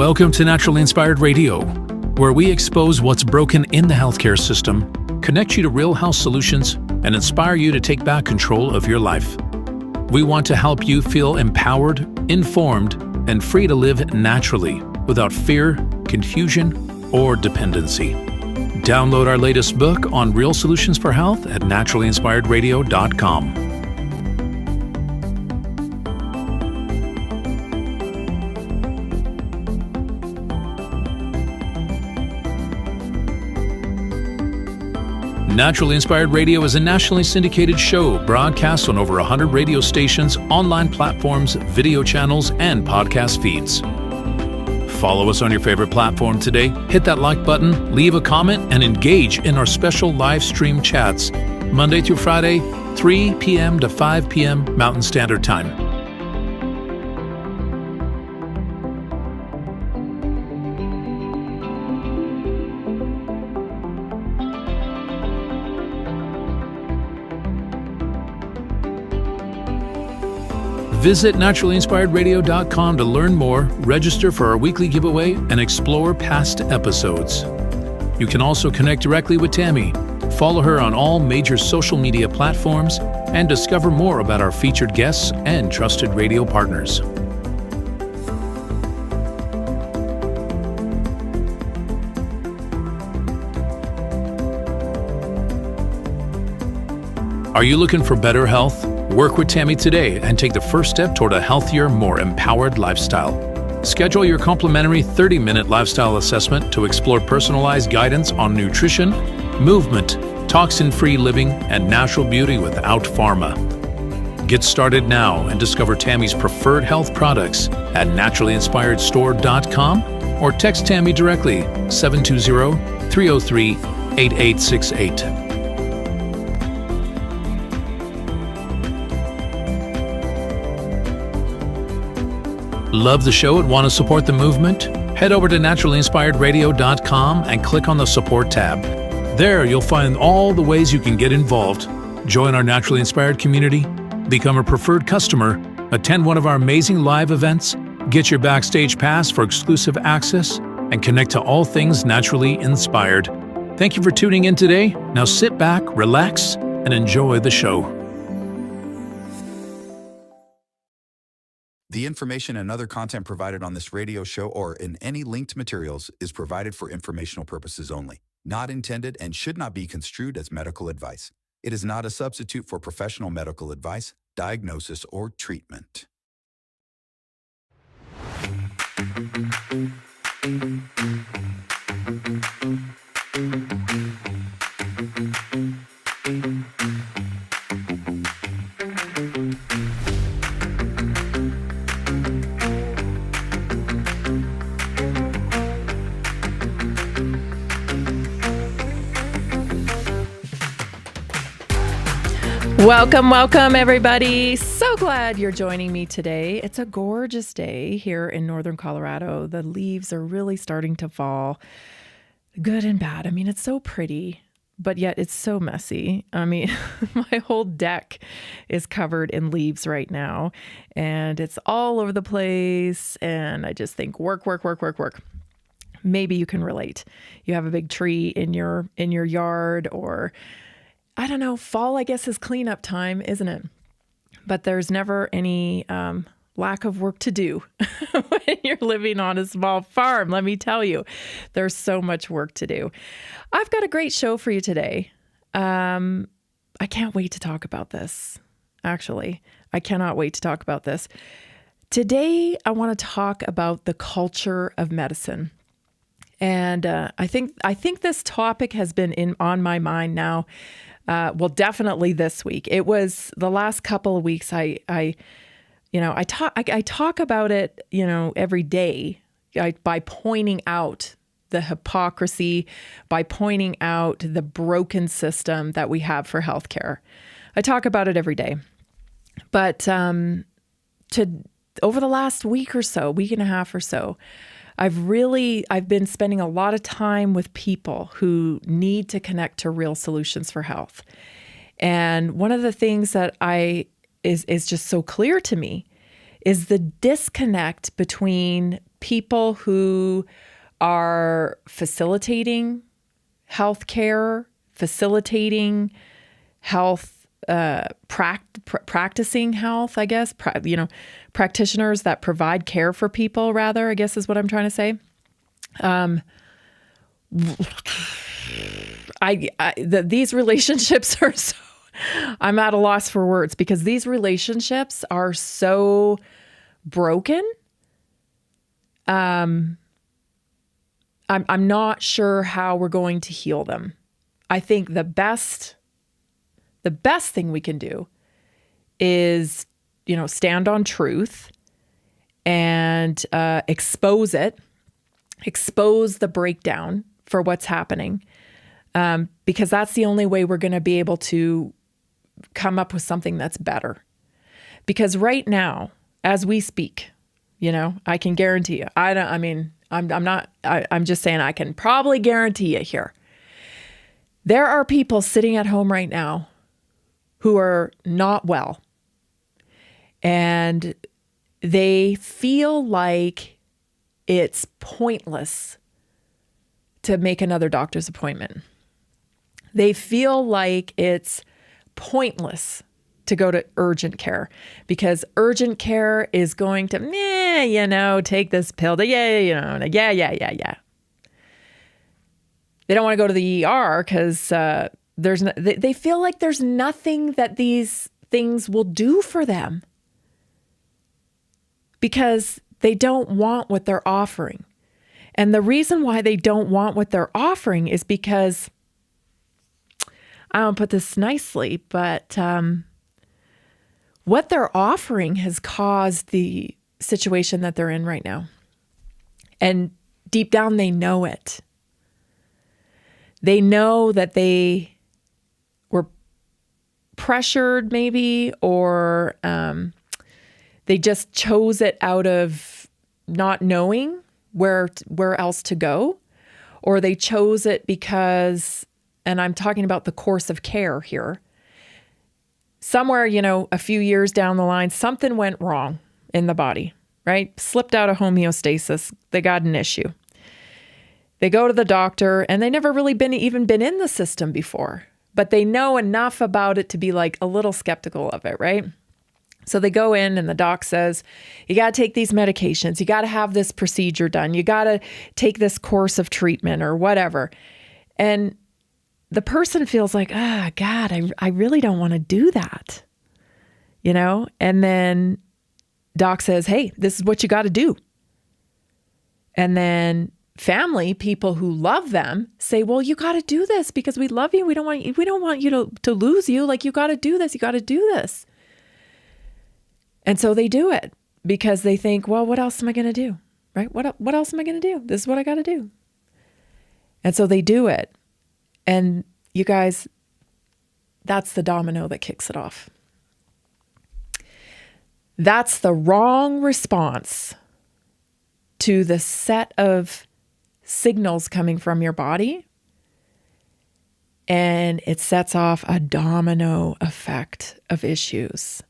Welcome to Naturally Inspired Radio, where we expose what's broken in the healthcare system, connect you to real health solutions, and inspire you to take back control of your life. We want to help you feel empowered, informed, and free to live naturally without fear, confusion, or dependency. Download our latest book on real solutions for health at naturallyinspiredradio.com. Naturally Inspired Radio is a nationally syndicated show broadcast on over 100 radio stations, online platforms, video channels, and podcast feeds. Follow us on your favorite platform today, hit that like button, leave a comment, and engage in our special live stream chats, Monday through Friday, 3 p.m. to 5 p.m. Mountain Standard Time. Visit naturallyinspiredradio.com to learn more, register for our weekly giveaway, and explore past episodes. You can also connect directly with Tammy, follow her on all major social media platforms, and discover more about our featured guests and trusted radio partners. Are you looking for better health? Work with Tammy today and take the first step toward a healthier, more empowered lifestyle. Schedule your complimentary 30-minute lifestyle assessment to explore personalized guidance on nutrition, movement, toxin-free living, and natural beauty without pharma. Get started now and discover Tammy's preferred health products at naturallyinspiredstore.com or text Tammy directly 720-303-8868. Love the show and want to support the movement? Head over to naturallyinspiredradio.com and click on the support tab. There you'll find all the ways you can get involved. Join our Naturally Inspired community, become a preferred customer, attend one of our amazing live events, get your backstage pass for exclusive access, and connect to all things naturally inspired. Thank you for tuning in today. Now sit back, relax, and enjoy the show. The information and other content provided on this radio show or in any linked materials is provided for informational purposes only, not intended and should not be construed as medical advice. It is not a substitute for professional medical advice, diagnosis, or treatment. Welcome, everybody. So glad you're joining me today. It's a gorgeous day here in northern Colorado. The leaves are really starting to fall, good and bad. I mean, it's so pretty, but yet it's so messy. I mean, my whole deck is covered in leaves right now, and it's all over the place, and I just think work. Maybe you can relate. You have a big tree in your yard, or I don't know, fall, I guess, is cleanup time, isn't it? But there's never any lack of work to do when you're living on a small farm. Let me tell you, there's so much work to do. I've got a great show for you today. I can't wait to talk about this. Actually, I cannot wait to talk about this. Today, I want to talk about the culture of medicine. And I think this topic has been on my mind now. Well, definitely this week. It was the last couple of weeks. I talk about it, every day, by pointing out the hypocrisy, by pointing out the broken system that we have for healthcare. I talk about it every day, but over the last week or so, week and a half or so, I've been spending a lot of time with people who need to connect to real solutions for health. And one of the things that is just so clear to me is the disconnect between people who are facilitating healthcare, facilitating health, practicing health, I guess, practitioners that provide care for people, rather, I guess is what I'm trying to say. These relationships are so, I'm at a loss for words, because these relationships are so broken. I'm not sure how we're going to heal them. I think the best thing we can do is, stand on truth and expose it, expose the breakdown for what's happening, because that's the only way we're going to be able to come up with something that's better. Because right now, as we speak, I can guarantee you, I'm just saying I can probably guarantee you here. There are people sitting at home right now who are not well, and they feel like it's pointless to make another doctor's appointment. They feel like it's pointless to go to urgent care, because urgent care is going to, take this pill to, yeah. They don't want to go to the ER because they feel like there's nothing that these things will do for them, because they don't want what they're offering. And the reason why they don't want what they're offering is because, I don't put this nicely, but what they're offering has caused the situation that they're in right now. And deep down, they know it. They know that they were pressured maybe, or they just chose it out of not knowing where else to go, or they chose it because, and I'm talking about the course of care here, somewhere, a few years down the line, something went wrong in the body, right? Slipped out of homeostasis. They got an issue. They go to the doctor, and they never really been in the system before, but they know enough about it to be like a little skeptical of it, right? So they go in, and the doc says, you got to take these medications. You got to have this procedure done. You got to take this course of treatment or whatever. And the person feels like, God, I really don't want to do that, And then doc says, hey, this is what you got to do. And then family, people who love them, say, well, you got to do this because we love you. We don't want you to lose you. Like, you got to do this. You got to do this. And so they do it because they think, well, what else am I going to do? Right? What else am I going to do? This is what I got to do. And so they do it. And you guys, that's the domino that kicks it off. That's the wrong response to the set of signals coming from your body. And it sets off a domino effect of issues.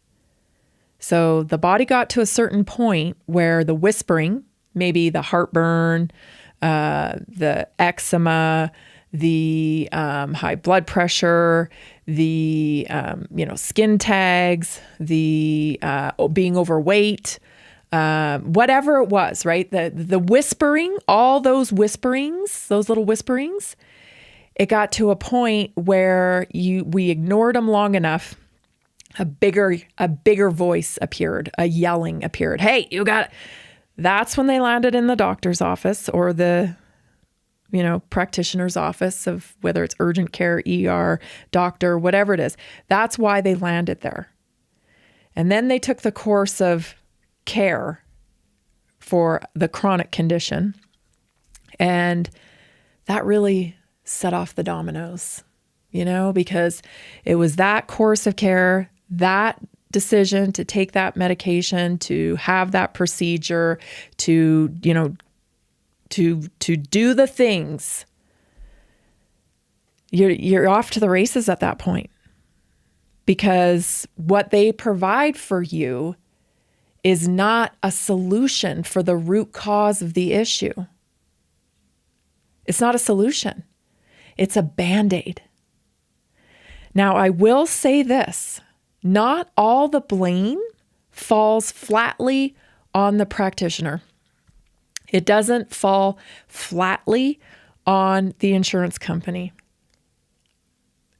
So the body got to a certain point where the whispering, maybe the heartburn, the eczema, the high blood pressure, the skin tags, the being overweight, whatever it was, right? The whispering, all those whisperings, those little whisperings, it got to a point where we ignored them long enough. A bigger voice appeared, a yelling appeared. Hey, you got it. That's when they landed in the doctor's office or the, practitioner's office of whether it's urgent care, ER, doctor, whatever it is. That's why they landed there. And then they took the course of care for the chronic condition. And that really set off the dominoes, because it was that course of care, that decision to take that medication, to have that procedure, to do the things. You're off to the races at that point, because what they provide for you is not a solution for the root cause of the issue. It's not a solution. It's a Band-Aid. Now, I will say this, not all the blame falls flatly on the practitioner. It doesn't fall flatly on the insurance company.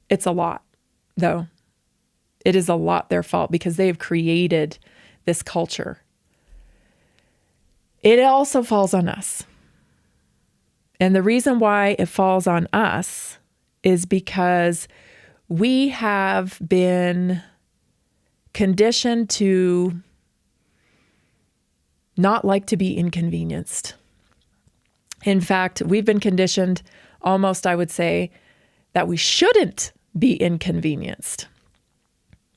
It's a lot, though. It is a lot their fault because they've created this culture. It also falls on us. And the reason why it falls on us is because we have been conditioned to not like to be inconvenienced. In fact, we've been conditioned almost, I would say, that we shouldn't be inconvenienced,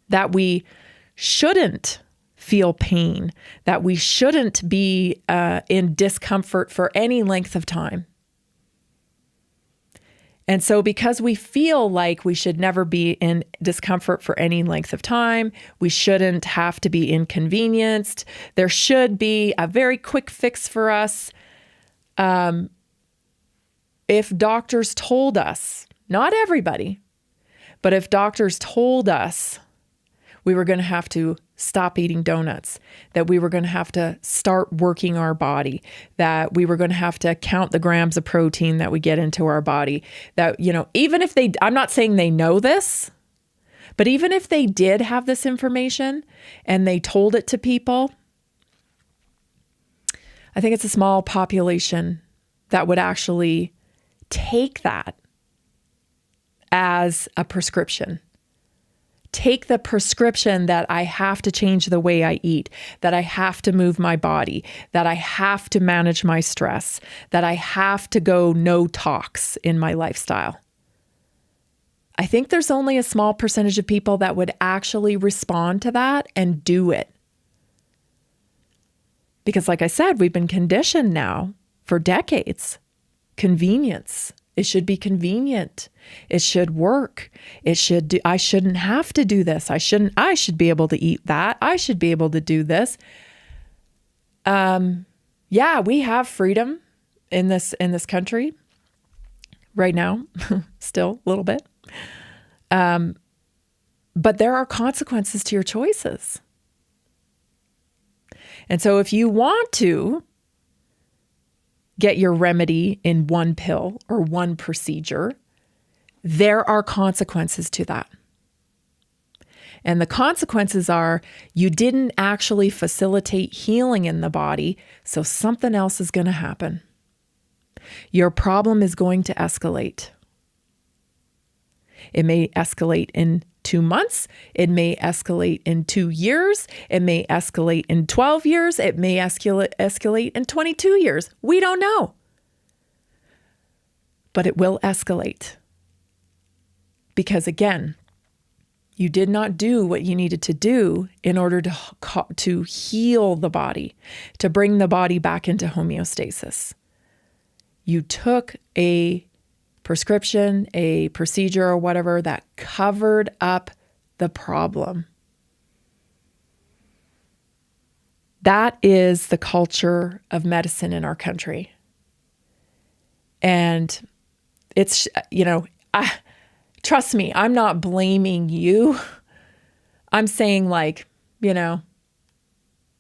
that we shouldn't feel pain, that we shouldn't be in discomfort for any length of time. And so because we feel like we should never be in discomfort for any length of time, we shouldn't have to be inconvenienced, there should be a very quick fix for us. If doctors told us, not everybody, but if doctors told us we were going to have to stop eating donuts, that we were going to have to start working our body, that we were going to have to count the grams of protein that we get into our body, that, even if I'm not saying they know this, but even if they did have this information and they told it to people, I think it's a small population that would actually take that as a prescription. Take the prescription that I have to change the way I eat, that I have to move my body, that I have to manage my stress, that I have to go no tox in my lifestyle. I think there's only a small percentage of people that would actually respond to that and do it. Because like I said, we've been conditioned now for decades. Convenience. It should be convenient. It should work. I shouldn't have to do this. I should be able to eat that. I should be able to do this. Yeah, we have freedom in this country right now, still a little bit. But there are consequences to your choices. And so if you want to get your remedy in one pill or one procedure, there are consequences to that. And the consequences are you didn't actually facilitate healing in the body, so something else is going to happen. Your problem is going to escalate. It may escalate in 2 months. It may escalate in 2 years. It may escalate in 12 years. It may escalate in 22 years. We don't know. But it will escalate. Because again, you did not do what you needed to do in order to heal the body, to bring the body back into homeostasis. You took a prescription, a procedure or whatever that covered up the problem. That is the culture of medicine in our country. And it's, trust me, I'm not blaming you. I'm saying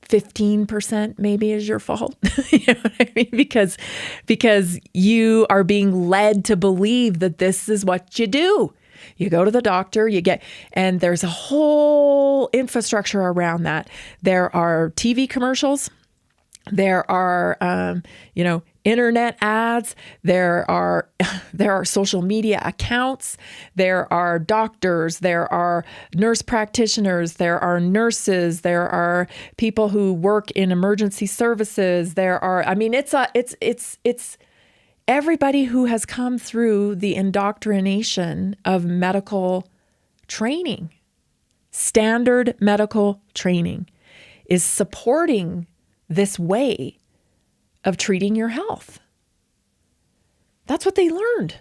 15% maybe is your fault. You know what I mean? Because you are being led to believe that this is what you do. You go to the doctor, and there's a whole infrastructure around that. There are TV commercials. There are, internet ads. There are social media accounts. There are doctors. There are nurse practitioners. There are nurses. There are people who work in emergency services. It's everybody who has come through the indoctrination of medical training, standard medical training, is supporting this way of treating your health. That's what they learned.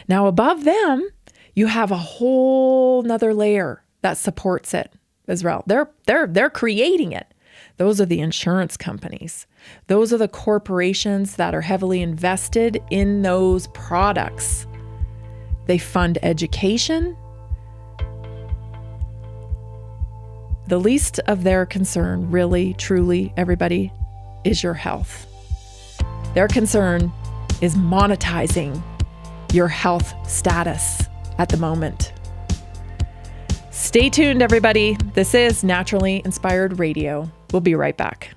Now, above them, you have a whole nother layer that supports it. Israel. They're creating it. Those are the insurance companies. Those are the corporations that are heavily invested in those products. They fund education. The least of their concern, really, truly, everybody, is your health. Their concern is monetizing your health status at the moment. Stay tuned, everybody. This is Naturally Inspired Radio. We'll be right back.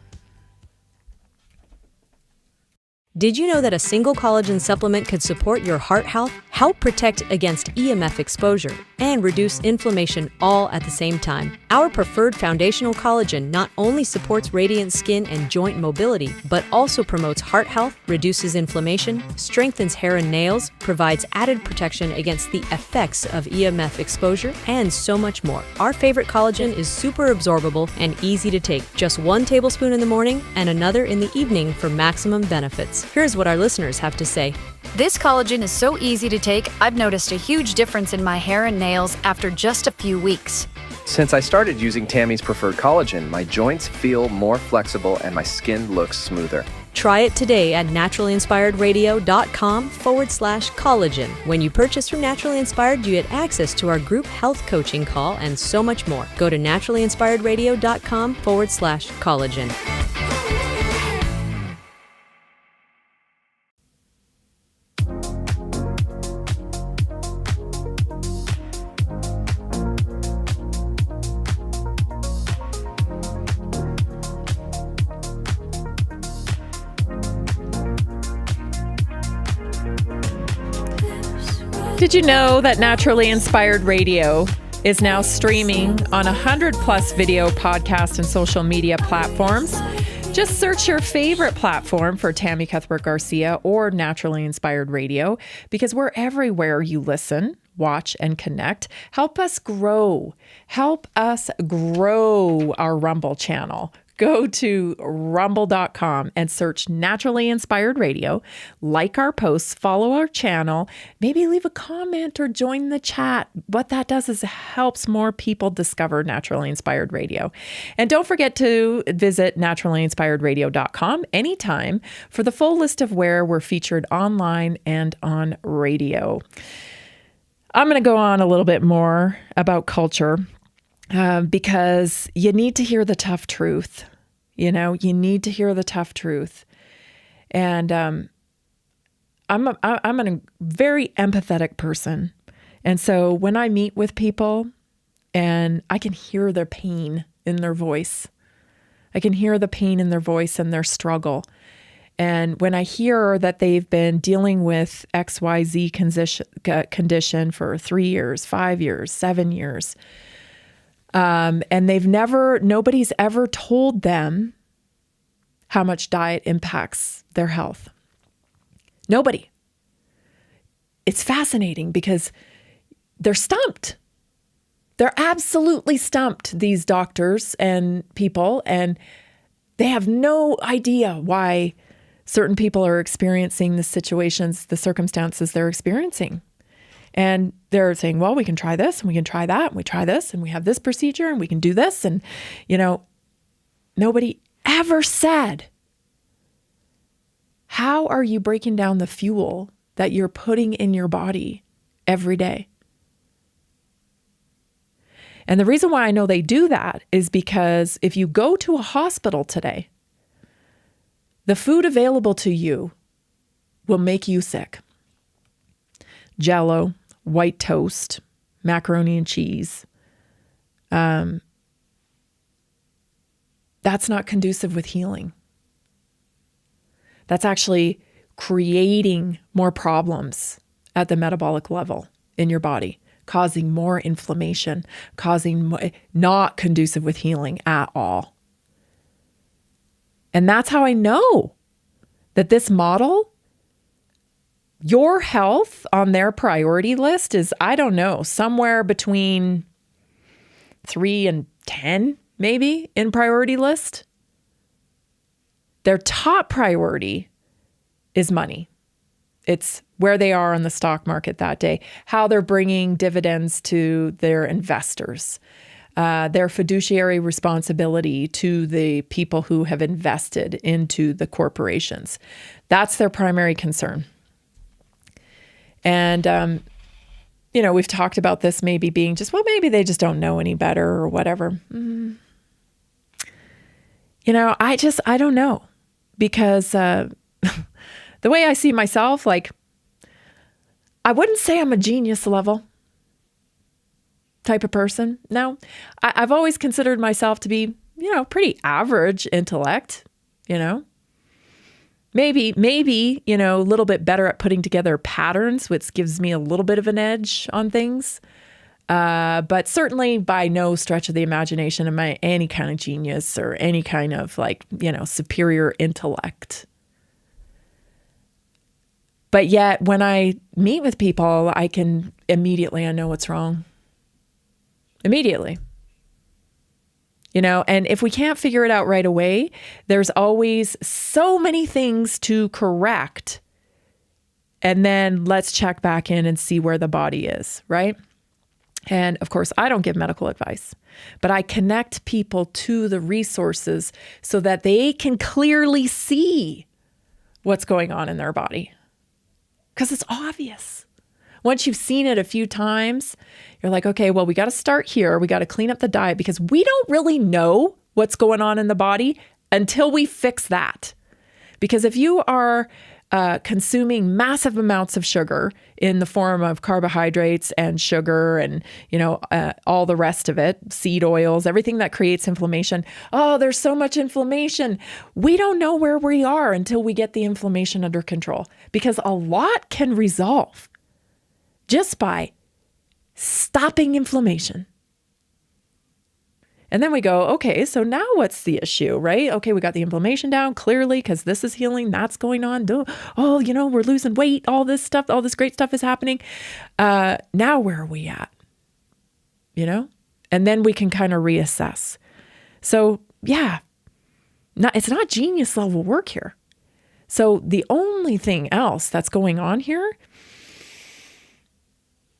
Did you know that a single collagen supplement could support your heart health, help protect against EMF exposure, and reduce inflammation all at the same time? Our preferred foundational collagen not only supports radiant skin and joint mobility, but also promotes heart health, reduces inflammation, strengthens hair and nails, provides added protection against the effects of EMF exposure, and so much more. Our favorite collagen is super absorbable and easy to take. Just 1 tablespoon in the morning and another in the evening for maximum benefits. Here's what our listeners have to say. This collagen is so easy to take, I've noticed a huge difference in my hair and nails after just a few weeks. Since I started using Tammy's preferred collagen, my joints feel more flexible and my skin looks smoother. Try it today at naturalinspiredradio.com/collagen. When you purchase from Naturally Inspired, you get access to our group health coaching call and so much more. Go to naturalinspiredradio.com/collagen. Did you know that Naturally Inspired Radio is now streaming on 100+ video podcast and social media platforms? Just search your favorite platform for Tammy Cuthbert Garcia or Naturally Inspired Radio, because we're everywhere you listen, watch, and connect. Help us grow. Help us grow our Rumble channel. Go to rumble.com and search Naturally Inspired Radio, like our posts, follow our channel, maybe leave a comment or join the chat. What that does is helps more people discover Naturally Inspired Radio. And don't forget to visit naturalinspiredradio.com anytime for the full list of where we're featured online and on radio. I'm going to go on a little bit more about culture. Because you need to hear the tough truth. You need to hear the tough truth. And I'm a very empathetic person. And so when I meet with people and I can hear their pain in their voice, I can hear the pain in their voice and their struggle. And when I hear that they've been dealing with XYZ condition for 3 years, 5 years, 7 years, and nobody's ever told them how much diet impacts their health. Nobody. It's fascinating because they're stumped. They're absolutely stumped, these doctors and people, and they have no idea why certain people are experiencing the situations, the circumstances they're experiencing. And they're saying, well, we can try this and we can try that and we try this and we have this procedure and we can do this. And, nobody ever said, how are you breaking down the fuel that you're putting in your body every day? And the reason why I know they do that is because if you go to a hospital today, the food available to you will make you sick. Jell-O, white toast, macaroni and cheese. That's not conducive with healing. That's actually creating more problems at the metabolic level in your body, causing more inflammation, not conducive with healing at all. And that's how I know that this model, your health on their priority list is, I don't know, somewhere between 3 and 10, maybe, in priority list. Their top priority is money. It's where they are on the stock market that day, how they're bringing dividends to their investors, their fiduciary responsibility to the people who have invested into the corporations. That's their primary concern. And, we've talked about this maybe being just, well, maybe they just don't know any better or whatever. I don't know, because the way I see myself, like, I wouldn't say I'm a genius level type of person. No, I've always considered myself to be, pretty average intellect, maybe, a little bit better at putting together patterns, which gives me a little bit of an edge on things. But certainly by no stretch of the imagination am I any kind of genius or any kind of superior intellect. But yet when I meet with people, I know what's wrong. Immediately. And if we can't figure it out right away, there's always so many things to correct. And then let's check back in and see where the body is, right? And of course, I don't give medical advice, but I connect people to the resources so that they can clearly see what's going on in their body. Because it's obvious. Once you've seen it a few times, you're like, okay, well, we got to start here. We got to clean up the diet, because we don't really know what's going on in the body until we fix that. Because if you are consuming massive amounts of sugar in the form of carbohydrates and sugar and, all the rest of it, seed oils, everything that creates inflammation. Oh, there's so much inflammation. We don't know where we are until we get the inflammation under control, because a lot can resolve just by stopping inflammation. And then we go, okay, so now what's the issue, right? Okay, we got the inflammation down clearly because this is healing, that's going on. Oh, we're losing weight, all this stuff, all this great stuff is happening. Now where are we at? And then we can kind of reassess. So yeah, it's not genius level work here. So the only thing else that's going on here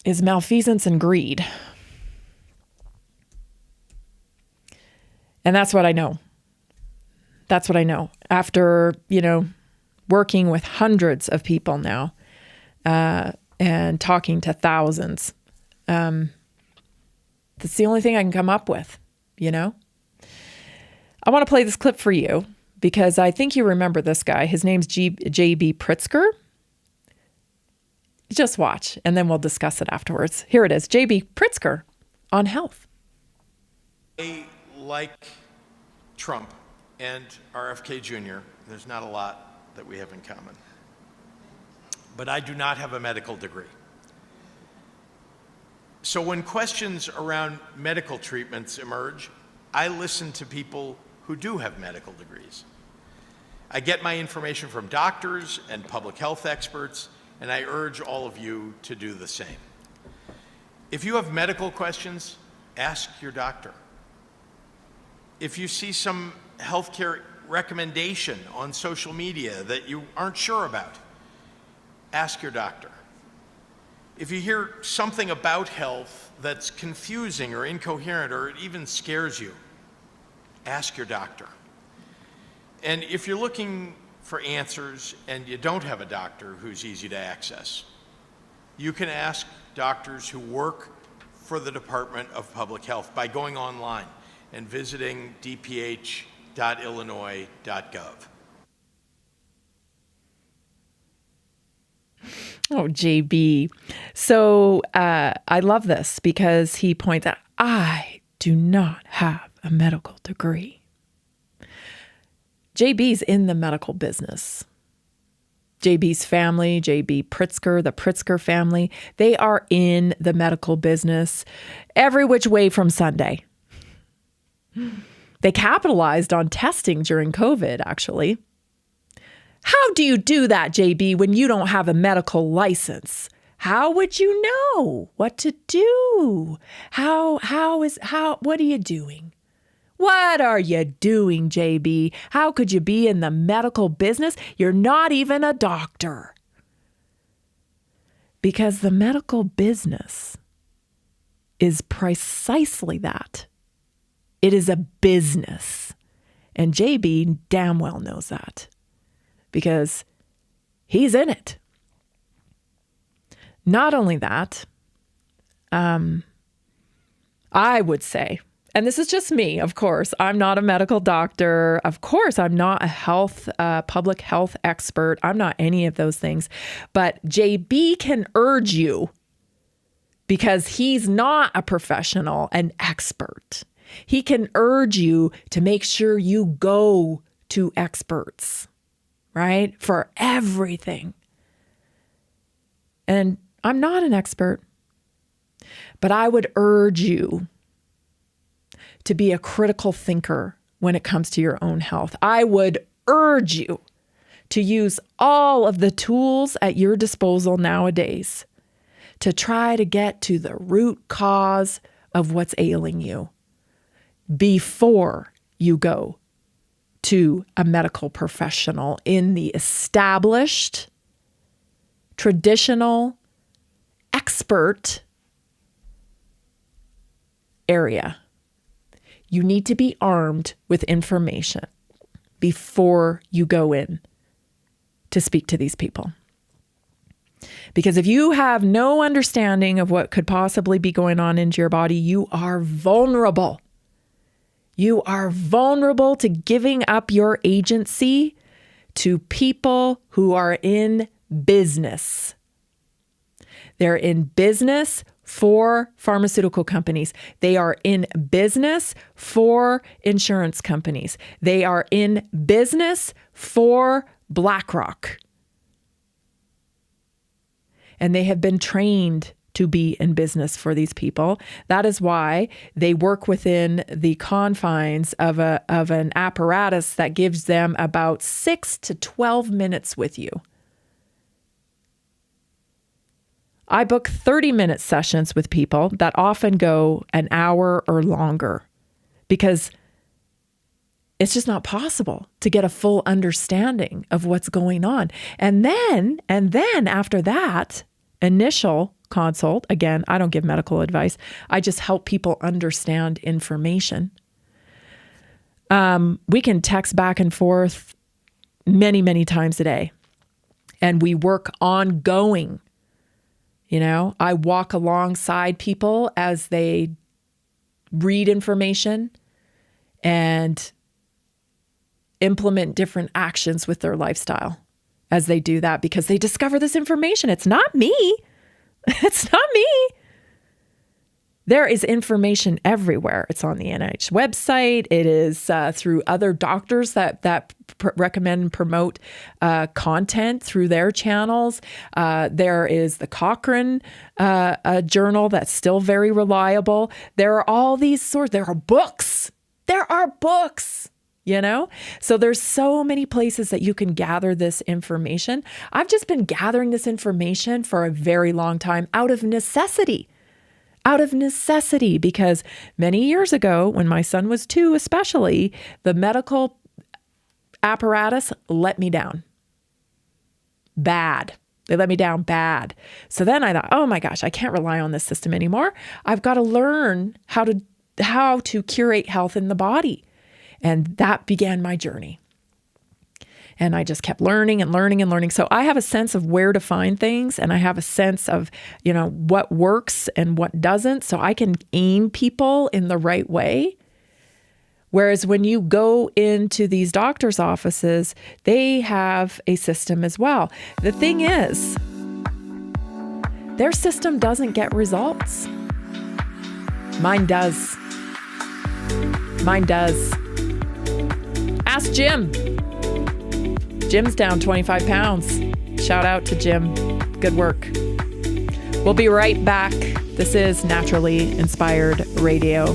is malfeasance and greed. And that's what I know. That's what I know. After, working with hundreds of people now and talking to thousands, that's the only thing I can come up with, I want to play this clip for you because I think you remember this guy. His name's J.B. Pritzker. Just watch, and then we'll discuss it afterwards. Here it is, J.B. Pritzker on health. Like Trump and RFK Jr., there's not a lot that we have in common. But I do not have a medical degree. So when questions around medical treatments emerge, I listen to people who do have medical degrees. I get my information from doctors and public health experts, and I urge all of you to do the same. If you have medical questions, ask your doctor. If you see some healthcare recommendation on social media that you aren't sure about, ask your doctor. If you hear something about health that's confusing or incoherent or it even scares you, ask your doctor. And if you're looking for answers and you don't have a doctor who's easy to access, you can ask doctors who work for the Department of Public Health by going online and visiting dph.illinois.gov. Oh, JB. So I love this because he points out, I do not have a medical degree. JB's in the medical business. JB's family, JB Pritzker, the Pritzker family, they are in the medical business every which way from Sunday. They capitalized on testing during COVID, actually. How do you do that, JB, when you don't have a medical license? How would you know what to do? What are you doing? What are you doing, JB? How could you be in the medical business? You're not even a doctor. Because the medical business is precisely that. It is a business. And JB damn well knows that because he's in it. Not only that, I would say, and this is just me, of course, I'm not a medical doctor. Of course, I'm not a public health expert. I'm not any of those things. But JB can urge you, because he's not a professional, an expert. He can urge you to make sure you go to experts, right? For everything. And I'm not an expert, but I would urge you to be a critical thinker when it comes to your own health. I would urge you to use all of the tools at your disposal nowadays to try to get to the root cause of what's ailing you before you go to a medical professional in the established, traditional, expert area. You need to be armed with information before you go in to speak to these people. Because if you have no understanding of what could possibly be going on into your body, you are vulnerable. You are vulnerable to giving up your agency to people who are in business. They're in business for pharmaceutical companies. They are in business for insurance companies. They are in business for BlackRock. And they have been trained to be in business for these people. That is why they work within the confines of an apparatus that gives them about 6 to 12 minutes with you. I book 30-minute sessions with people that often go an hour or longer because it's just not possible to get a full understanding of what's going on. And then after that initial consult, again, I don't give medical advice. I just help people understand information. We can text back and forth many, many times a day, and we work ongoing. You know, I walk alongside people as they read information and implement different actions with their lifestyle as they do that, because they discover this information. It's not me. It's not me. There is information everywhere. It's on the NIH website. It is through other doctors that recommend and promote content through their channels. There is the Cochrane journal that's still very reliable. There are all these sorts. There are books. There are books. You know, so there's so many places that you can gather this information. I've just been gathering this information for a very long time out of necessity, because many years ago, when my son was 2, especially, the medical apparatus let me down bad. They let me down bad. So then I thought, oh my gosh, I can't rely on this system anymore. I've got to learn how to curate health in the body. And that began my journey. And I just kept learning and learning and learning. So I have a sense of where to find things, and I have a sense of, you know, what works and what doesn't, so I can aim people in the right way. Whereas when you go into these doctors' offices, they have a system as well. The thing is, their system doesn't get results. Mine does. Mine does. Ask Jim. Jim's down 25 pounds. Shout out to Jim. Good work. We'll be right back. This is Naturally Inspired Radio.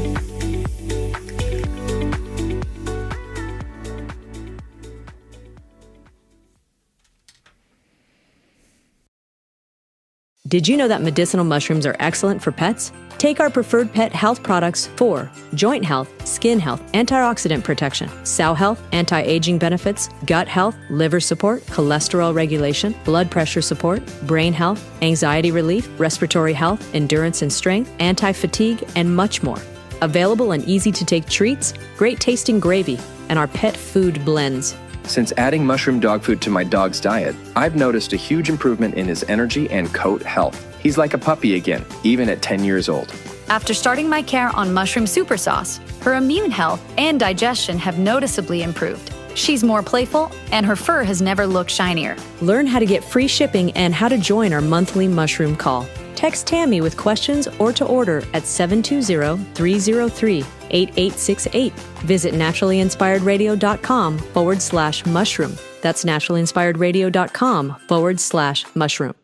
Did you know that medicinal mushrooms are excellent for pets? Take our preferred pet health products for joint health, skin health, antioxidant protection, cell health, anti-aging benefits, gut health, liver support, cholesterol regulation, blood pressure support, brain health, anxiety relief, respiratory health, endurance and strength, anti-fatigue, and much more. Available in easy-to-take treats, great-tasting gravy, and our pet food blends. Since adding mushroom dog food to my dog's diet, I've noticed a huge improvement in his energy and coat health. He's like a puppy again, even at 10 years old. After starting my care on mushroom super sauce, her immune health and digestion have noticeably improved. She's more playful, and her fur has never looked shinier. Learn how to get free shipping and how to join our monthly mushroom call. Text Tammy with questions or to order at 720-303-8868. Visit naturallyinspiredradio.com/mushroom. That's naturallyinspiredradio.com/mushroom.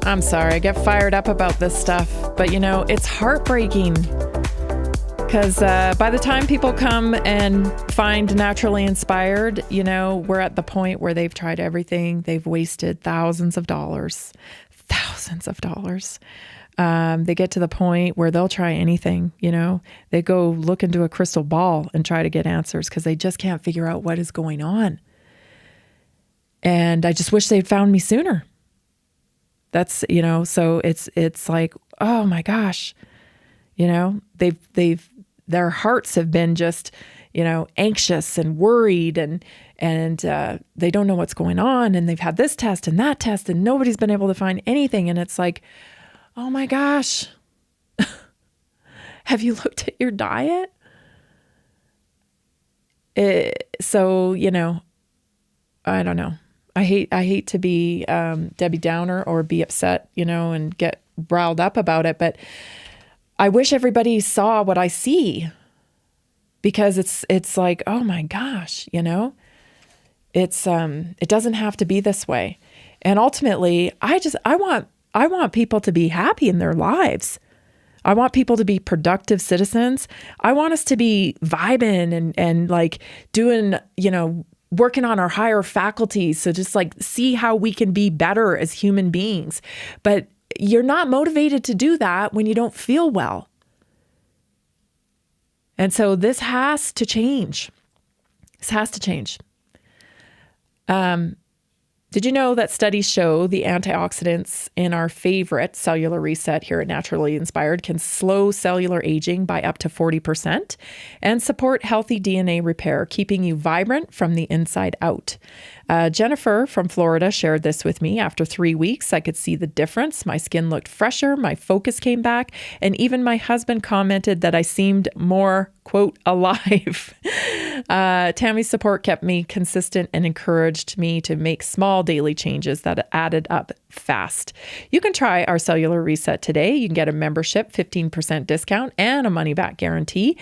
I'm sorry, I get fired up about this stuff, but it's heartbreaking because by the time people come and find Naturally Inspired, we're at the point where they've tried everything. They've wasted thousands of dollars. They get to the point where they'll try anything, they go look into a crystal ball and try to get answers because they just can't figure out what is going on. And I just wish they'd found me sooner. That's, so it's like, oh my gosh, their hearts have been just, anxious and worried and they don't know what's going on. And they've had this test and that test and nobody's been able to find anything. And it's like, oh my gosh, have you looked at your diet? So, I don't know. I hate to be Debbie Downer or be upset, and get riled up about it. But I wish everybody saw what I see, because it's like, oh my gosh, it's it doesn't have to be this way. And ultimately, I want people to be happy in their lives. I want people to be productive citizens. I want us to be vibing and like doing, working on our higher faculties. So just like see how we can be better as human beings. But you're not motivated to do that when you don't feel well. And so this has to change. This has to change. Did you know that studies show the antioxidants in our favorite cellular reset here at Naturally Inspired can slow cellular aging by up to 40% and support healthy DNA repair, keeping you vibrant from the inside out? Jennifer from Florida shared this with me. After 3 weeks, I could see the difference. My skin looked fresher, my focus came back, and even my husband commented that I seemed more, quote, alive. Tammy's support kept me consistent and encouraged me to make small daily changes that added up fast. You can try our cellular reset today. You can get a membership, 15% discount, and a money-back guarantee.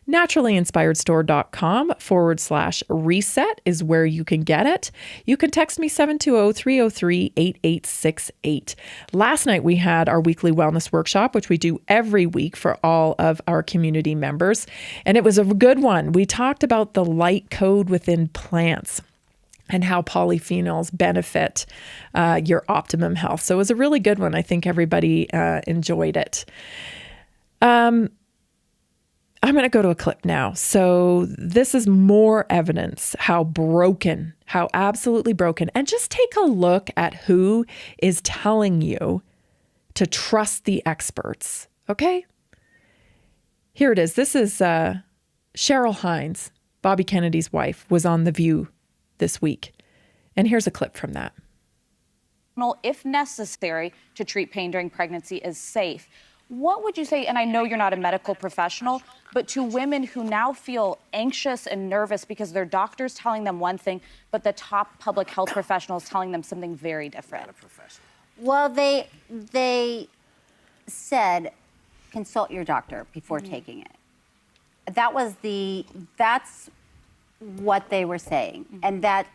naturallyinspiredstore.com/reset is where you can get it. You can text me 720-303-8868. Last night we had our weekly wellness workshop, which we do every week for all of our community members. And it was a good one. We talked about the light code within plants and how polyphenols benefit your optimum health. So it was a really good one. I think everybody enjoyed it. I'm going to go to a clip now. So this is more evidence how broken, how absolutely broken. And just take a look at who is telling you to trust the experts. Okay? Here it is. This is Cheryl Hines, Bobby Kennedy's wife, was on The View this week. And here's a clip from that. If necessary, to treat pain during pregnancy is safe. What would you say, and I know you're not a medical professional, but to women who now feel anxious and nervous because their doctor's telling them one thing, but the top public health professional is telling them something very different? Well, they said, consult your doctor before taking it. That's what they were saying, and that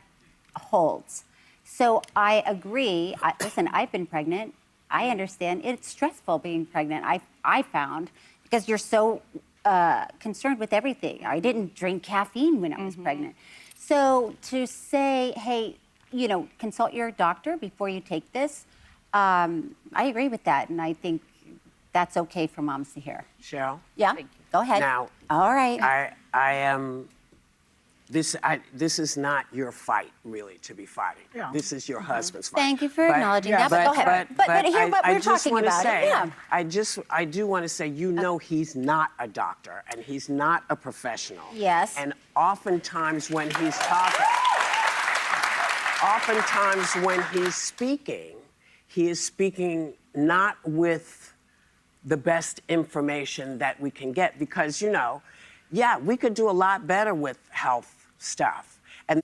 holds. So I agree. Listen, I've been pregnant. I understand it's stressful being pregnant. I found, because you're so concerned with everything. I didn't drink caffeine when I was pregnant. So to say, hey, consult your doctor before you take this, I agree with that, and I think that's okay for moms to hear. Cheryl? Yeah, go ahead. Now, all right. I am. This is not your fight, really, to be fighting. Yeah. This is your husband's fight. Thank you for acknowledging that. But go ahead. But hear what we're talking about. Yeah. I do want to say, he's not a doctor and he's not a professional. Yes. And oftentimes when he's speaking, he is speaking not with the best information that we can get because, we could do a lot better with health stuff. And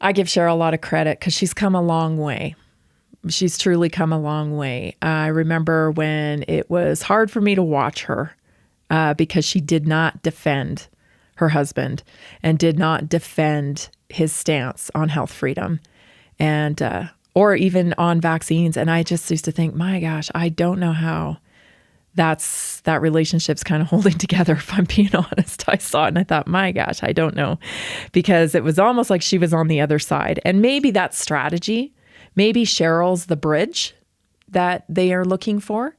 I give Cheryl a lot of credit because she's come a long way. She's truly come a long way. I remember when it was hard for me to watch her because she did not defend her husband and did not defend his stance on health freedom and or even on vaccines. And I just used to think, my gosh, I don't know how that relationship's kind of holding together, if I'm being honest. I saw it and I thought, my gosh, I don't know. Because it was almost like she was on the other side. And maybe that's strategy. Maybe Cheryl's the bridge that they are looking for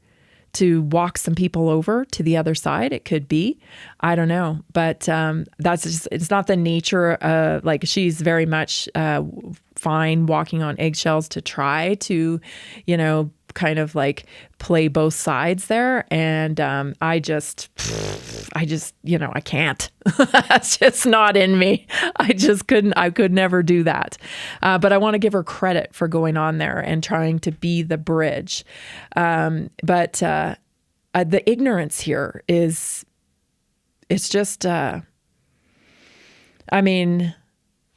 to walk some people over to the other side. It could be. I don't know. But that's just, it's not the nature of, like, she's very much fine walking on eggshells to try to, kind of like play both sides there. And I just, I can't. That's just not in me. I could never do that. But I want to give her credit for going on there and trying to be the bridge. But the ignorance here it's just,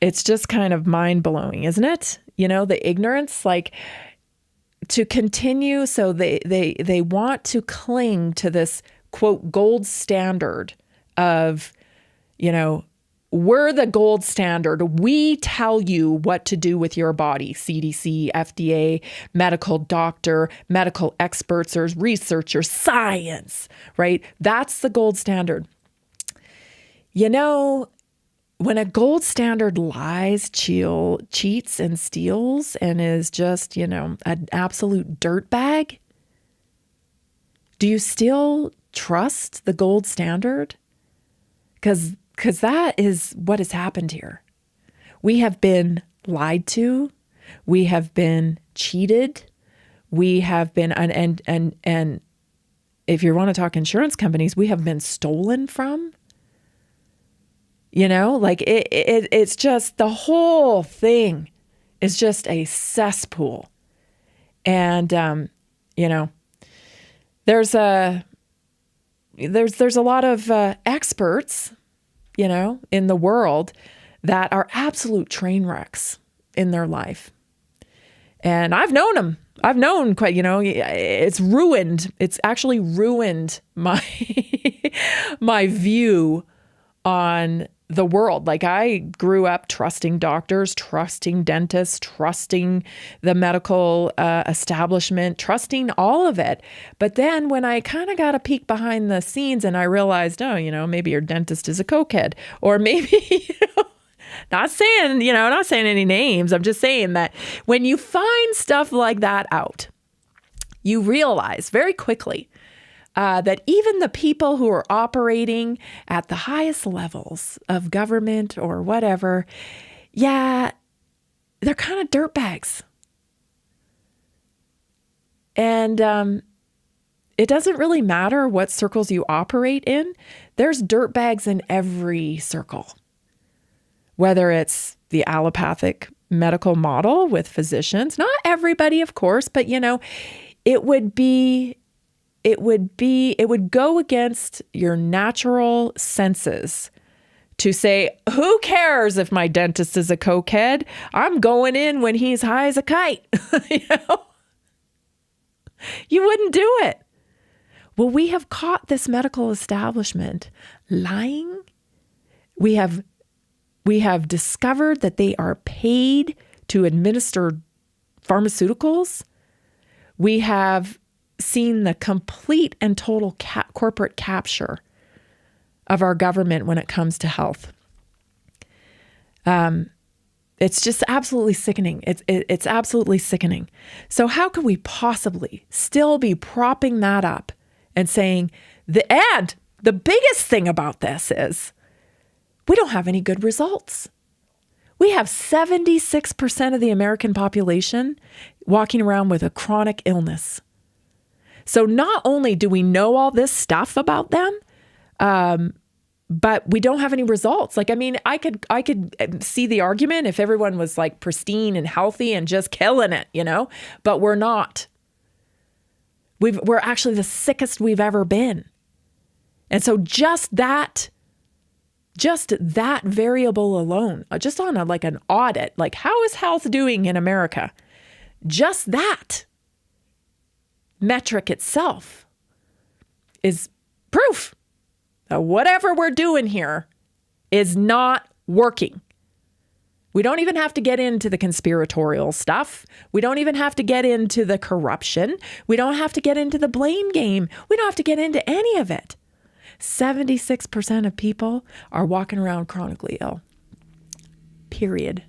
it's just kind of mind blowing, isn't it? The ignorance, like, to continue. So they want to cling to this, quote, gold standard of, we're the gold standard. We tell you what to do with your body. CDC, FDA, medical doctor, medical experts, or researchers, science, right? That's the gold standard. When a gold standard lies, cheats, and steals and is just, an absolute dirtbag, do you still trust the gold standard? Because that is what has happened here. We have been lied to. We have been cheated. We have been, and if you want to talk insurance companies, we have been stolen from. It's just, the whole thing is just a cesspool. And, there's a lot of experts, in the world that are absolute train wrecks in their life. And I've known them. I've known quite, it's ruined. It's actually ruined my, my view on the world. Like, I grew up trusting doctors, trusting dentists, trusting the medical establishment, trusting all of it. But then when I kind of got a peek behind the scenes and I realized, maybe your dentist is a cokehead, or maybe, not saying any names. I'm just saying that when you find stuff like that out, you realize very quickly that even the people who are operating at the highest levels of government or whatever, they're kind of dirtbags. And it doesn't really matter what circles you operate in. There's dirtbags in every circle. Whether it's the allopathic medical model with physicians, not everybody, of course, but it would go against your natural senses to say, who cares if my dentist is a cokehead? I'm going in when he's high as a kite. You wouldn't do it. Well, we have caught this medical establishment lying. We have discovered that they are paid to administer pharmaceuticals. We have seen the complete and total corporate capture of our government when it comes to health. It's just absolutely sickening. It's absolutely sickening. So how can we possibly still be propping that up and saying, and the biggest thing about this is we don't have any good results. We have 76% of the American population walking around with a chronic illness. So not only do we know all this stuff about them, but we don't have any results. Like, I mean, I could see the argument if everyone was like pristine and healthy and just killing it, but we're not. We're actually the sickest we've ever been. And so just that variable alone, just on an audit, like how is health doing in America? Just that metric itself is proof that whatever we're doing here is not working. We don't even have to get into the conspiratorial stuff. We don't even have to get into the corruption. We don't have to get into the blame game. We don't have to get into any of it. 76% of people are walking around chronically ill. Period.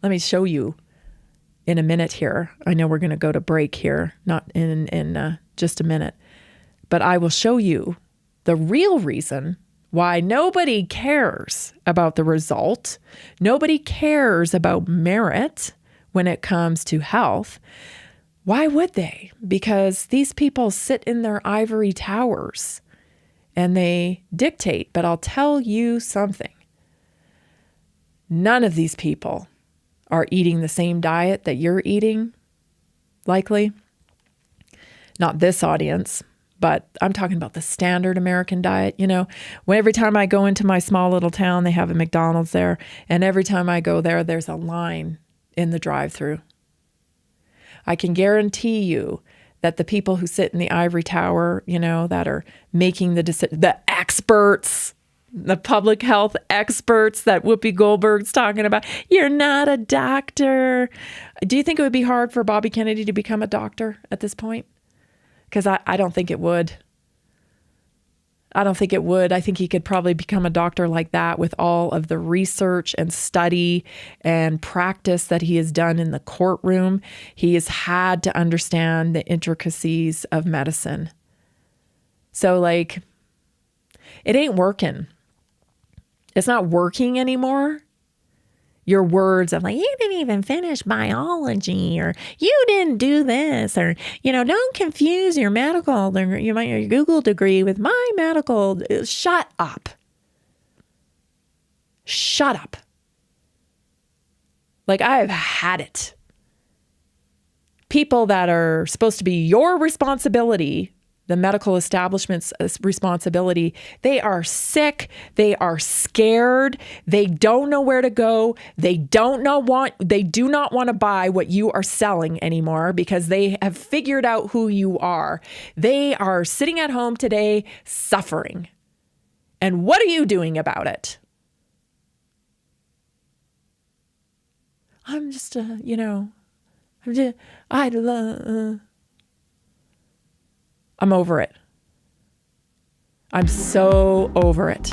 Let me show you in a minute here. I know we're going to go to break here, not in just a minute. But I will show you the real reason why nobody cares about the result. Nobody cares about merit when it comes to health. Why would they? Because these people sit in their ivory towers and they dictate. But I'll tell you something. None of these people are eating the same diet that you're eating, likely. Not this audience, but I'm talking about the standard American diet. Every time I go into my small little town, they have a McDonald's there. And every time I go there, there's a line in the drive-thru. I can guarantee you that the people who sit in the ivory tower, that are making the experts, the public health experts that Whoopi Goldberg's talking about, you're not a doctor. Do you think it would be hard for Bobby Kennedy to become a doctor at this point? Because I don't think it would. I think he could probably become a doctor like that with all of the research and study and practice that he has done in the courtroom. He has had to understand the intricacies of medicine. So it ain't working. It's not working anymore. Your words of you didn't even finish biology, or you didn't do this, or, don't confuse your medical, your Google degree with my medical. Shut up. Shut up. I've had it. People that are supposed to be your responsibility, the medical establishment's responsibility, they are sick, they are scared, they don't know where to go, they do not want to buy what you are selling anymore because they have figured out who you are. They are sitting at home today suffering. And what are you doing about it? I'm just, I'm over it. I'm so over it.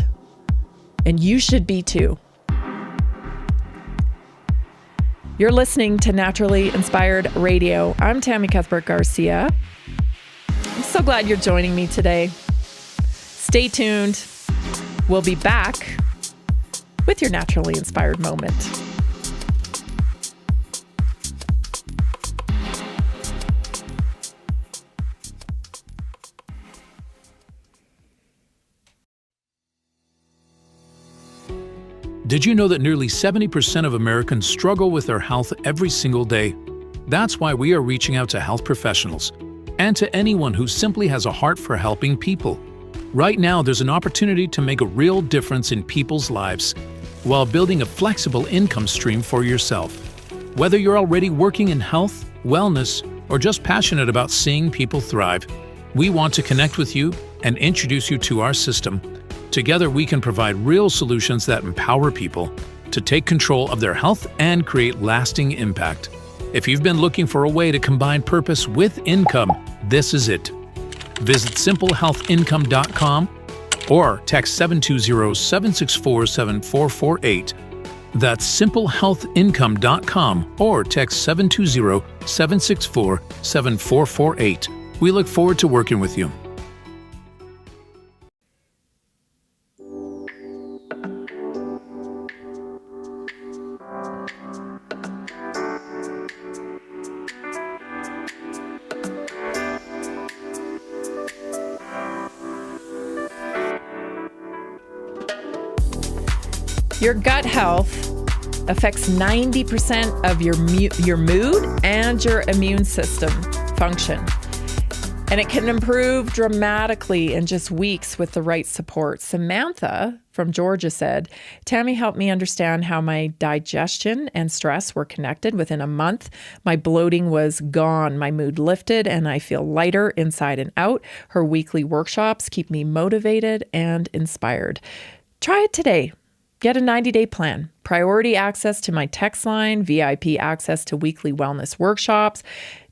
And you should be too. You're listening to Naturally Inspired Radio. I'm Tammy Cuthbert Garcia. I'm so glad you're joining me today. Stay tuned. We'll be back with your Naturally Inspired moment. Did you know that nearly 70% of Americans struggle with their health every single day? That's why we are reaching out to health professionals and to anyone who simply has a heart for helping people. Right now, there's an opportunity to make a real difference in people's lives while building a flexible income stream for yourself. Whether you're already working in health, wellness, or just passionate about seeing people thrive, we want to connect with you and introduce you to our system. Together, we can provide real solutions that empower people to take control of their health and create lasting impact. If you've been looking for a way to combine purpose with income, this is it. Visit simplehealthincome.com or text 720-764-7448. That's simplehealthincome.com or text 720-764-7448. We look forward to working with you. Your gut health affects 90% of your mood and your immune system function. And it can improve dramatically in just weeks with the right support. Samantha from Georgia said, Tammy helped me understand how my digestion and stress were connected. Within a month, my bloating was gone. My mood lifted and I feel lighter inside and out. Her weekly workshops keep me motivated and inspired. Try it today. Get a 90-day plan, priority access to my text line, VIP access to weekly wellness workshops.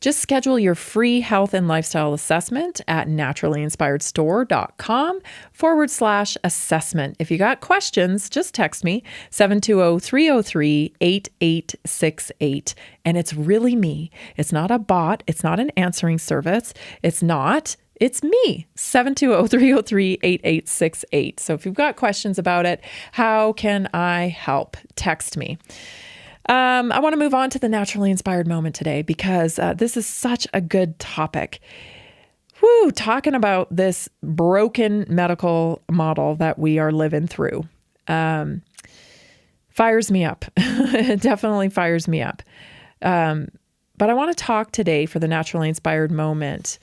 Just schedule your free health and lifestyle assessment at naturallyinspiredstore.com/assessment. If you got questions, just text me 720-303-8868. And it's really me. It's not a bot. It's not an answering service. It's me, 720-303-8868. So if you've got questions about it, how can I help? Text me. I want to move on to the Naturally Inspired moment today because this is such a good topic. Talking about this broken medical model that we are living through fires me up. It definitely fires me up. But I want to talk today for the Naturally Inspired moment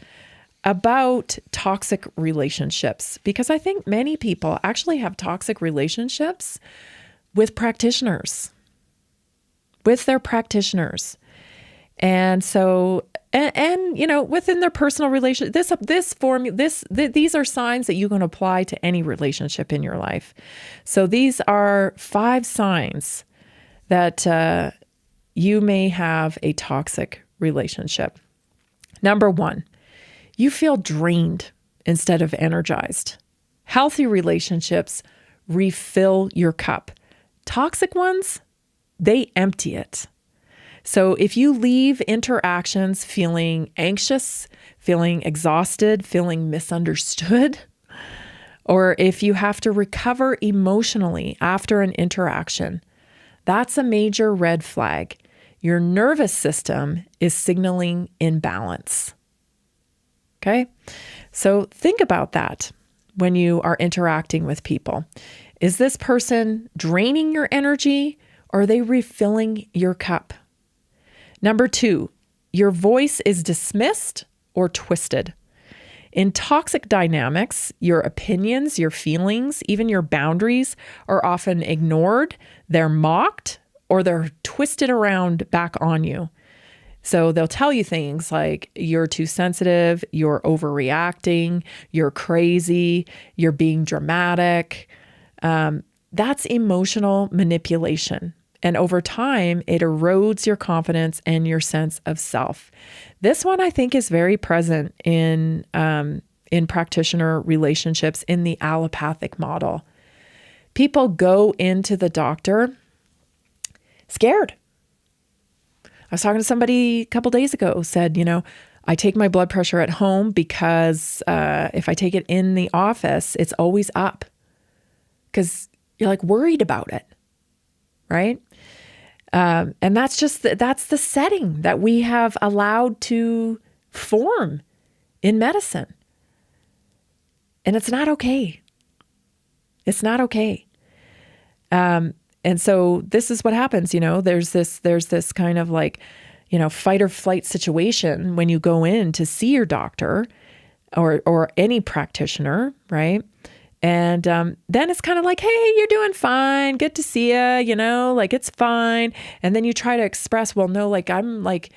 about toxic relationships, because I think many people actually have toxic relationships with practitioners, with their practitioners. And so, and you know, within their personal relationship, these are signs that you can apply to any relationship in your life. So these are 5 signs that you may have a toxic relationship. Number 1, you feel drained instead of energized. Healthy relationships refill your cup. Toxic ones, they empty it. So if you leave interactions feeling anxious, feeling exhausted, feeling misunderstood, or if you have to recover emotionally after an interaction, that's a major red flag. Your nervous system is signaling imbalance. Okay? So think about that when you are interacting with people. Is this person draining your energy or are they refilling your cup? Number 2, your voice is dismissed or twisted. In toxic dynamics, your opinions, your feelings, even your boundaries are often ignored, they're mocked, or they're twisted around back on you. So they'll tell you things like you're too sensitive, you're overreacting, you're crazy, you're being dramatic. That's emotional manipulation. And over time, it erodes your confidence and your sense of self. This one, I think, is very present in practitioner relationships in the allopathic model. People go into the doctor scared. I was talking to somebody a couple days ago, said, you know, I take my blood pressure at home because if I take it in the office, it's always up. Because you're like worried about it, right? And that's the setting that we have allowed to form in medicine. And it's not okay. It's not okay. And so this is what happens, you know, there's this kind of like, you know, fight or flight situation when you go in to see your doctor or any practitioner, right? And then it's kind of like, hey, you're doing fine. Good to see you, you know, like it's fine. And then you try to express, well, no, like I'm like,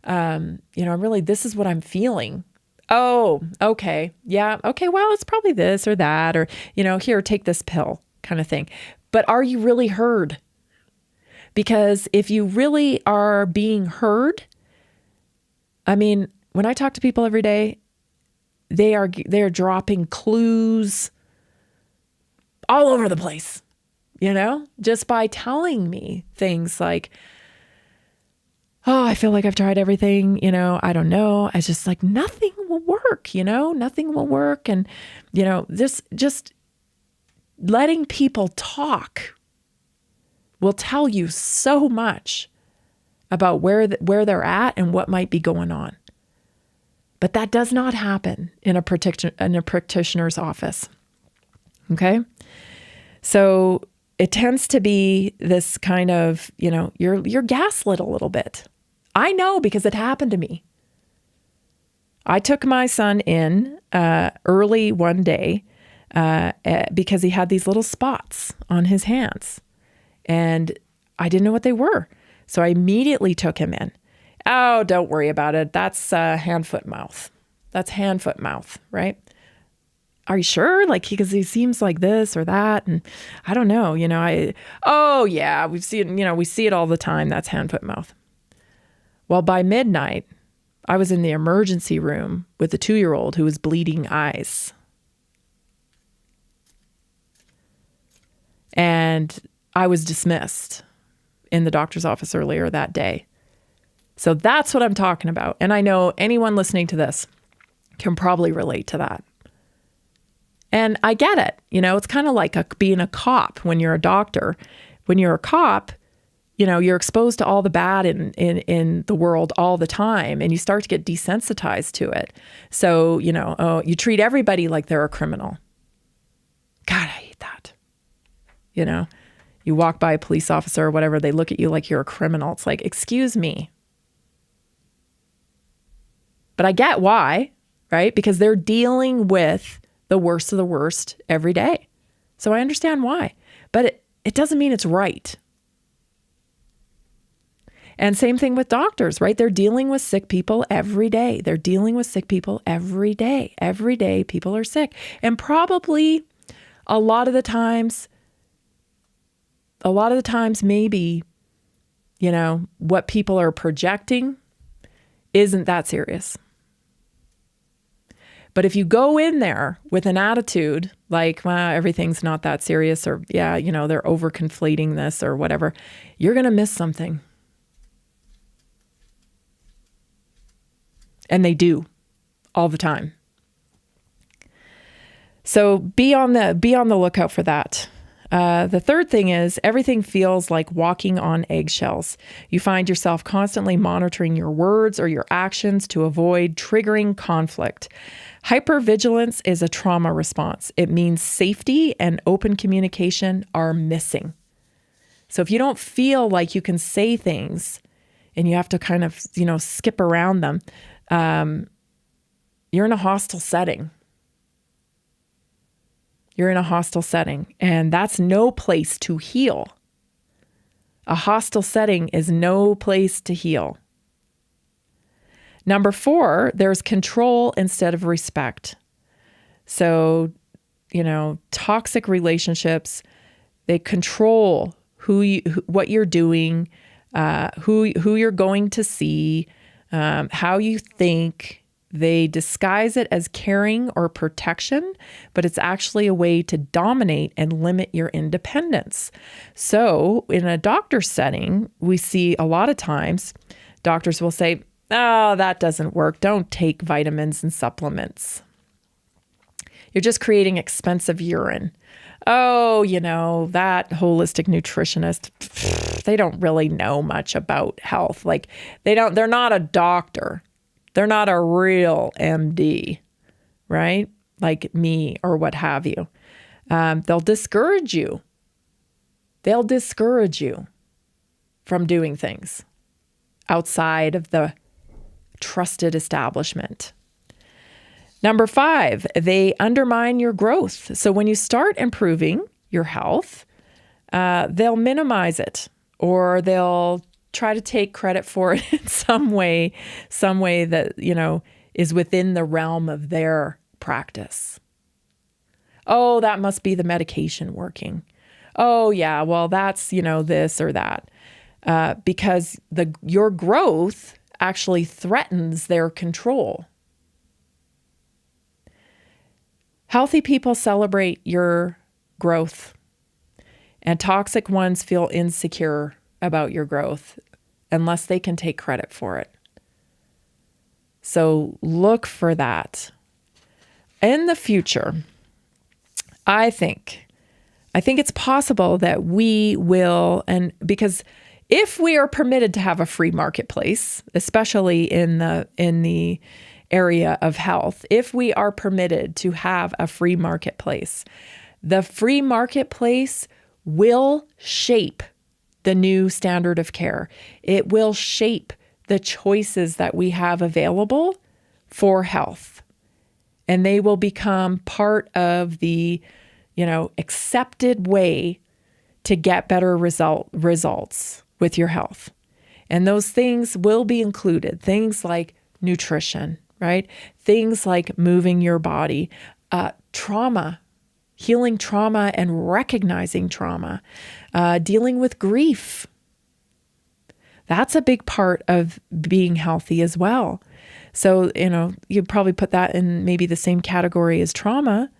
you know, I'm really, this is what I'm feeling. Oh, okay. Yeah. Okay. Well, it's probably this or that, or, you know, here, take this pill kind of thing. But are you really heard? Because if you really are being heard, I mean, when I talk to people every day, they are dropping clues all over the place, just by telling me things like, oh, I feel like I've tried everything, I don't know. I just like, nothing will work, nothing will work. And, just letting people talk will tell you so much about where they're at and what might be going on. But that does not happen in a practitioner's office. Okay? So it tends to be this kind of, you're gaslit a little bit. I know because it happened to me. I took my son in early one day because he had these little spots on his hands. And I didn't know what they were. So I immediately took him in. Oh, don't worry about it. That's hand, foot, mouth. That's hand, foot, mouth, right? Are you sure? Like, because he seems like this or that. And I don't know, oh yeah, we see it all the time. That's hand, foot, mouth. Well, by midnight, I was in the emergency room with a 2-year-old who was bleeding eyes. And I was dismissed in the doctor's office earlier that day. So that's what I'm talking about. And I know anyone listening to this can probably relate to that. And I get it. It's kind of like being a cop when you're a doctor. When you're a cop, you're exposed to all the bad in the world all the time, and you start to get desensitized to it. So, you treat everybody like they're a criminal. God, I hate that. You walk by a police officer or whatever, they look at you like you're a criminal. It's like, excuse me. But I get why, right? Because they're dealing with the worst of the worst every day. So I understand why. But it doesn't mean it's right. And same thing with doctors, right? They're dealing with sick people every day. They're dealing with sick people every day. Every day people are sick. And probably a lot of the times maybe, what people are projecting isn't that serious. But if you go in there with an attitude like, well, everything's not that serious, or yeah, they're overconflating this or whatever, you're going to miss something. And they do all the time. So be on the lookout for that. The third thing is everything feels like walking on eggshells. You find yourself constantly monitoring your words or your actions to avoid triggering conflict. Hypervigilance is a trauma response. It means safety and open communication are missing. So if you don't feel like you can say things and you have to kind of, skip around them, you're in a hostile setting. You're in a hostile setting, and that's no place to heal. A hostile setting is no place to heal. Number 4, there's control instead of respect. So, toxic relationships, they control what you're doing, who you're going to see, how you think. They disguise it as caring or protection, but it's actually a way to dominate and limit your independence. So in a doctor setting, we see a lot of times doctors will say, oh, that doesn't work. Don't take vitamins and supplements. You're just creating expensive urine. Oh, that holistic nutritionist, they don't really know much about health. Like they're not a doctor. They're not a real MD, right? Like me or what have you. They'll discourage you. They'll discourage you from doing things outside of the trusted establishment. Number 5, they undermine your growth. So when you start improving your health, they'll minimize it, or they'll try to take credit for it in some way that, is within the realm of their practice. Oh, that must be the medication working. Oh, yeah, well, that's, this or that. Because your growth actually threatens their control. Healthy people celebrate your growth. And toxic ones feel insecure about your growth unless they can take credit for it. So look for that. In the future, I think it's possible that we will, and because if we are permitted to have a free marketplace, especially in the area of health, if we are permitted to have a free marketplace, the free marketplace will shape the new standard of care. It will shape the choices that we have available for health. And they will become part of the, accepted way to get better results with your health. And those things will be included. Things like nutrition, right? Things like moving your body, trauma, healing trauma and recognizing trauma, dealing with grief. That's a big part of being healthy as well. So, you'd probably put that in maybe the same category as trauma.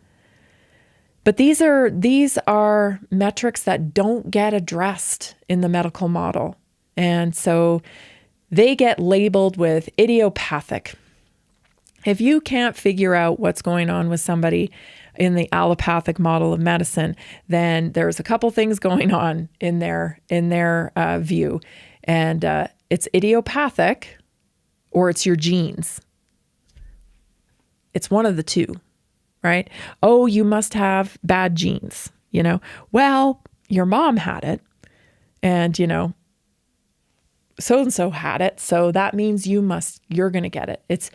But these are metrics that don't get addressed in the medical model. And so they get labeled with idiopathic. If you can't figure out what's going on with somebody in the allopathic model of medicine, then there's a couple things going on in their view. And it's idiopathic or it's your genes. It's one of the two, right? Oh, you must have bad genes, Well, your mom had it and, so-and-so had it. So that means you're going to get it. It's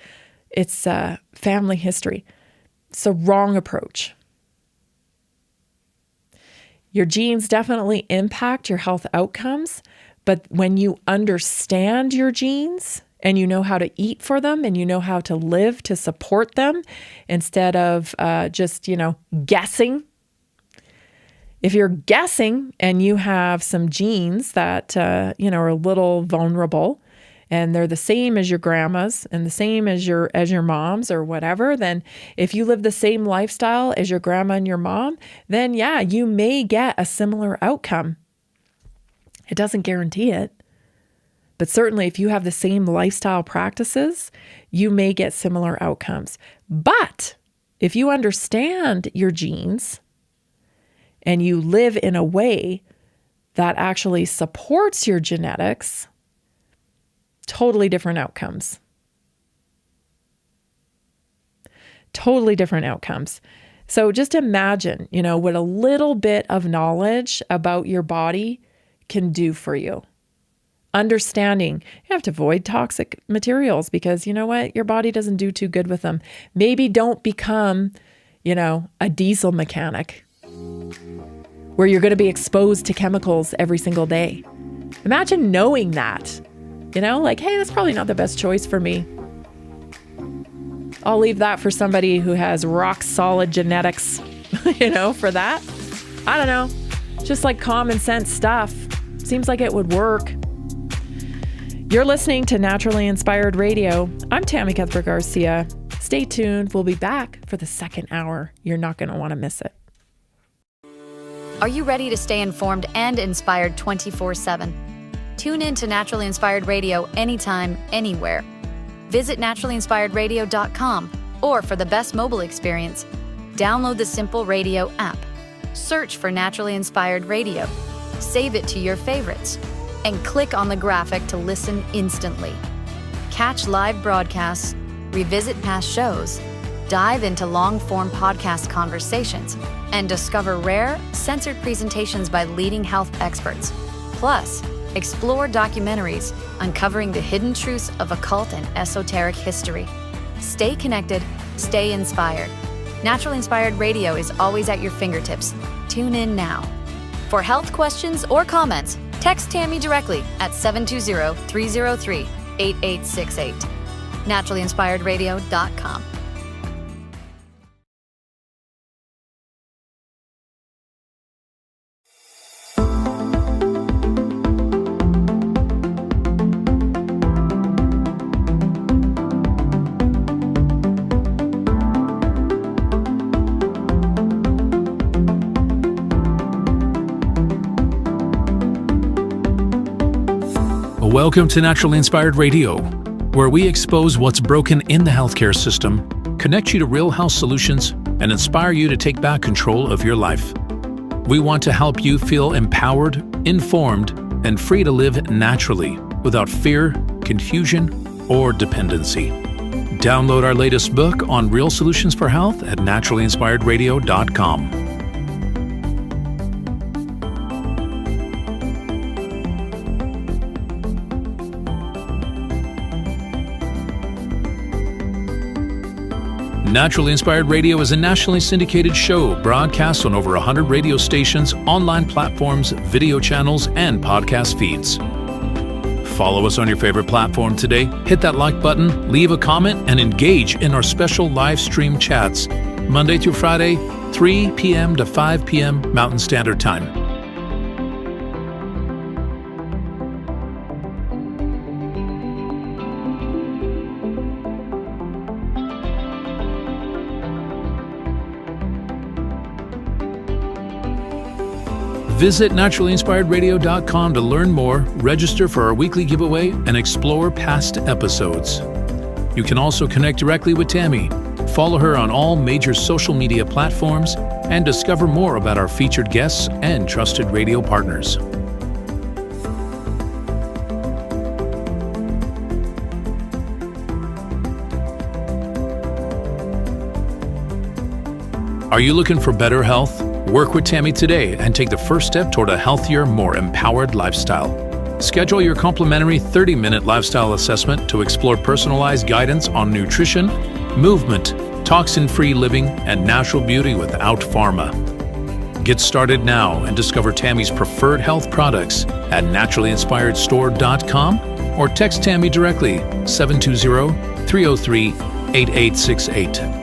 family history. It's a wrong approach. Your genes definitely impact your health outcomes, but when you understand your genes and you know how to eat for them and you know how to live to support them instead of just, guessing. If you're guessing and you have some genes that, are a little vulnerable and they're the same as your grandma's and the same as your mom's or whatever, then if you live the same lifestyle as your grandma and your mom, then yeah, you may get a similar outcome. It doesn't guarantee it. But certainly if you have the same lifestyle practices, you may get similar outcomes. But if you understand your genes and you live in a way that actually supports your genetics, totally different outcomes. Totally different outcomes. So just imagine, what a little bit of knowledge about your body can do for you. Understanding you have to avoid toxic materials because you know what? Your body doesn't do too good with them. Maybe don't become, a diesel mechanic where you're going to be exposed to chemicals every single day. Imagine knowing that, hey, that's probably not the best choice for me. I'll leave that for somebody who has rock solid genetics, for that. I don't know. Just like common sense stuff. Seems like it would work. You're listening to Naturally Inspired Radio. I'm Tammy Cuthbert Garcia. Stay tuned. We'll be back for the second hour. You're not going to want to miss it. Are you ready to stay informed and inspired 24/7? Tune in to Naturally Inspired Radio anytime, anywhere. Visit naturallyinspiredradio.com or for the best mobile experience, download the Simple Radio app. Search for Naturally Inspired Radio. Save it to your favorites and click on the graphic to listen instantly. Catch live broadcasts, revisit past shows, dive into long-form podcast conversations, and discover rare, censored presentations by leading health experts. Plus, explore documentaries uncovering the hidden truths of occult and esoteric history. Stay connected, stay inspired. Naturally Inspired Radio is always at your fingertips. Tune in now. For health questions or comments, text Tammy directly at 720-303-8868. naturallyinspiredradio.com. Welcome to Naturally Inspired Radio, where we expose what's broken in the healthcare system, connect you to real health solutions, and inspire you to take back control of your life. We want to help you feel empowered, informed, and free to live naturally without fear, confusion, or dependency. Download our latest book on real solutions for health at naturallyinspiredradio.com. Naturally Inspired Radio is a nationally syndicated show broadcast on over 100 radio stations, online platforms, video channels, and podcast feeds. Follow us on your favorite platform today, hit that like button, leave a comment, and engage in our special live stream chats, Monday through Friday, 3 p.m. to 5 p.m. Mountain Standard Time. Visit naturallyinspiredradio.com to learn more, register for our weekly giveaway, and explore past episodes. You can also connect directly with Tammy, follow her on all major social media platforms, and discover more about our featured guests and trusted radio partners. Are you looking for better health? Work with Tammy today and take the first step toward a healthier, more empowered lifestyle. Schedule your complimentary 30-minute lifestyle assessment to explore personalized guidance on nutrition, movement, toxin-free living, and natural beauty without pharma. Get started now and discover Tammy's preferred health products at naturallyinspiredstore.com or text Tammy directly 720-303-8868.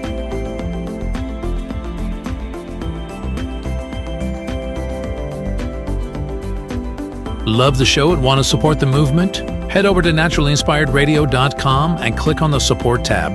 Love the show and want to support the movement? Head over to naturallyinspiredradio.com and click on the support tab.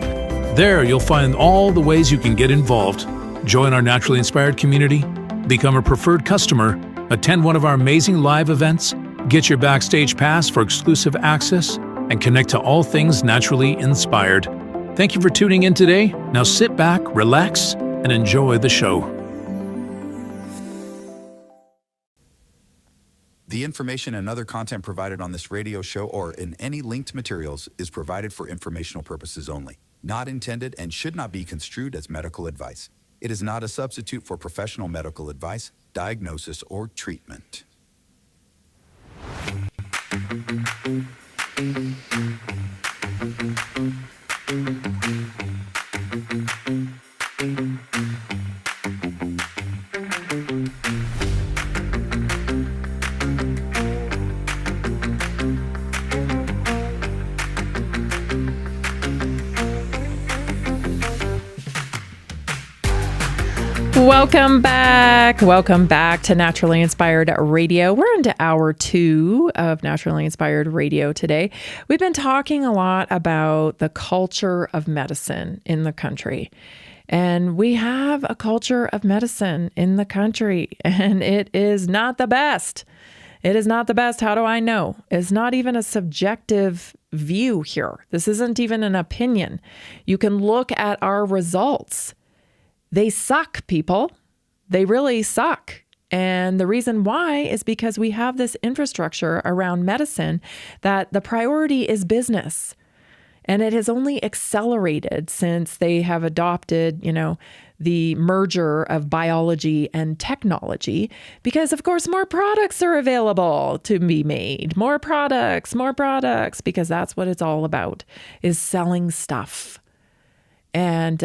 There you'll find all the ways you can get involved. Join our Naturally Inspired community, become a preferred customer, attend one of our amazing live events, get your backstage pass for exclusive access, and connect to all things naturally inspired. Thank you for tuning in today. Now sit back, relax, and enjoy the show. The information and other content provided on this radio show or in any linked materials is provided for informational purposes only, not intended and should not be construed as medical advice. It is not a substitute for professional medical advice, diagnosis, or treatment. Welcome back. Welcome back to Naturally Inspired Radio. We're into hour 2 of Naturally Inspired Radio today. We've been talking a lot about the culture of medicine in the country. And we have a culture of medicine in the country, and it is not the best. It is not the best. How do I know? It's not even a subjective view here. This isn't even an opinion. You can look at our results. They suck, people. They really suck. And the reason why is because we have this infrastructure around medicine that the priority is business. And it has only accelerated since they have adopted, the merger of biology and technology, because of course more products are available to be made. More products, because that's what it's all about, is selling stuff. And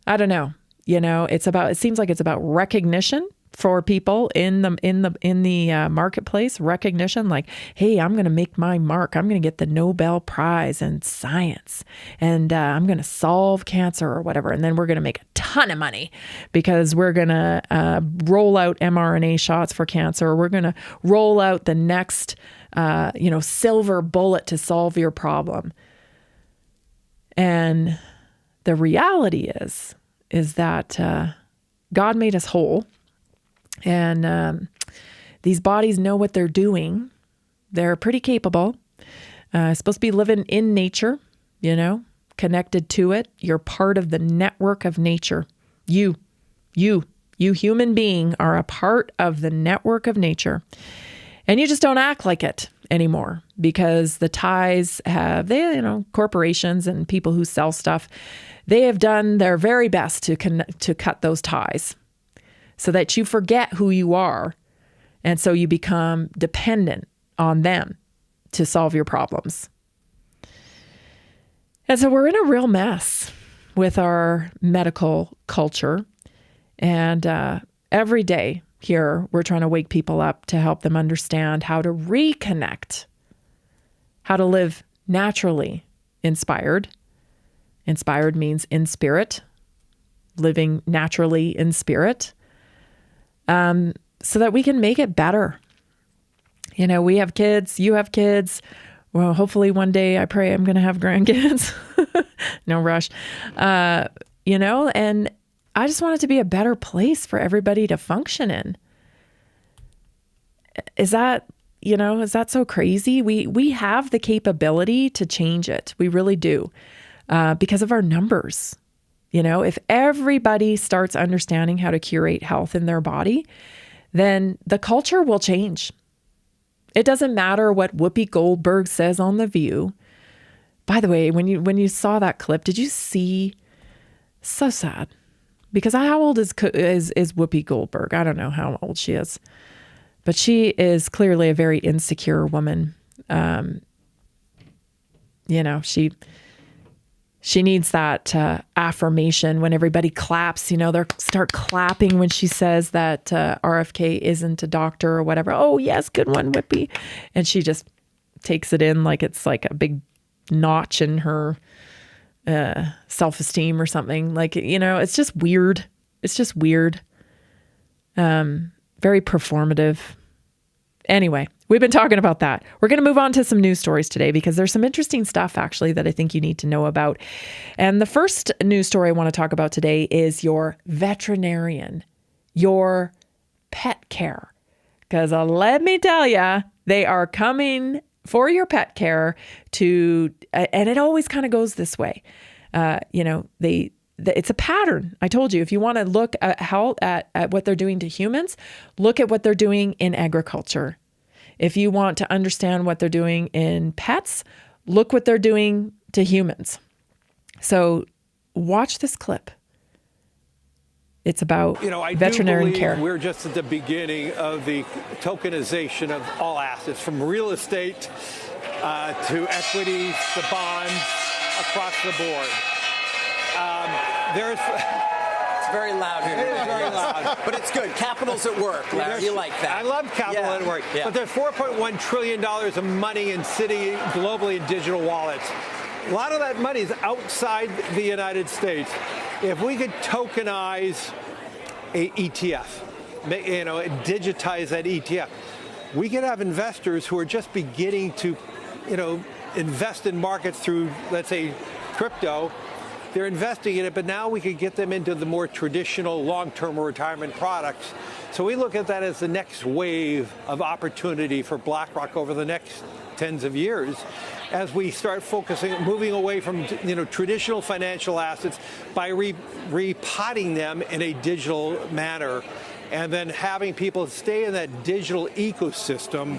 I don't know. It seems like it's about recognition for people in the marketplace. Recognition, like, hey, I'm going to make my mark. I'm going to get the Nobel Prize in science, and I'm going to solve cancer or whatever. And then we're going to make a ton of money because we're going to roll out mRNA shots for cancer. We're going to roll out the next, silver bullet to solve your problem. And the reality is that God made us whole, and these bodies know what they're doing. They're pretty capable. Supposed to be living in nature, connected to it. You're part of the network of nature. You human being are a part of the network of nature. And you just don't act like it anymore because the ties corporations and people who sell stuff, they have done their very best to cut those ties so that you forget who you are. And so you become dependent on them to solve your problems. And so we're in a real mess with our medical culture. And every day here, we're trying to wake people up to help them understand how to reconnect, how to live naturally inspired. Inspired means in spirit, living naturally in spirit, so that we can make it better. We have kids, you have kids. Well, hopefully one day I pray I'm going to have grandkids. No rush. And I just want it to be a better place for everybody to function in. Is that so crazy? We have the capability to change it. We really do. Because of our numbers. If everybody starts understanding how to curate health in their body, then the culture will change. It doesn't matter what Whoopi Goldberg says on The View. By the way, when you saw that clip, did you see? So sad. Because how old is Whoopi Goldberg? I don't know how old she is. But she is clearly a very insecure woman. She needs that affirmation when everybody claps. They start clapping when she says that RFK isn't a doctor or whatever. Oh, yes, good one, Whoopi. And she just takes it in like it's like a big notch in her self-esteem or something. It's just weird. It's just weird. Very performative. Anyway, we've been talking about that. We're going to move on to some news stories today because there's some interesting stuff actually that I think you need to know about. And the first news story I want to talk about today is your veterinarian, your pet care. Because let me tell you, they are coming for your pet care and it always kind of goes this way. It's a pattern. I told you, if you want to look at what they're doing to humans, look at what they're doing in agriculture. If you want to understand what they're doing in pets, look what they're doing to humans. So watch this clip. It's about veterinarian care. We're just at the beginning of the tokenization of all assets, from real estate to equities to bonds across the board. It's very loud here. It is very loud. But it's good. Capital's at work, Larry. You like that. I love capital at work. Yeah. But there's $4.1 trillion of money sitting globally in digital wallets. A lot of that money is outside the United States. If we could tokenize a ETF, digitize that ETF, we could have investors who are just beginning to, invest in markets through, let's say, crypto. They're investing in it, but now we could get them into the more traditional long-term retirement products. So we look at that as the next wave of opportunity for BlackRock over the next tens of years, as we start moving away from traditional financial assets by repotting them in a digital manner, and then having people stay in that digital ecosystem.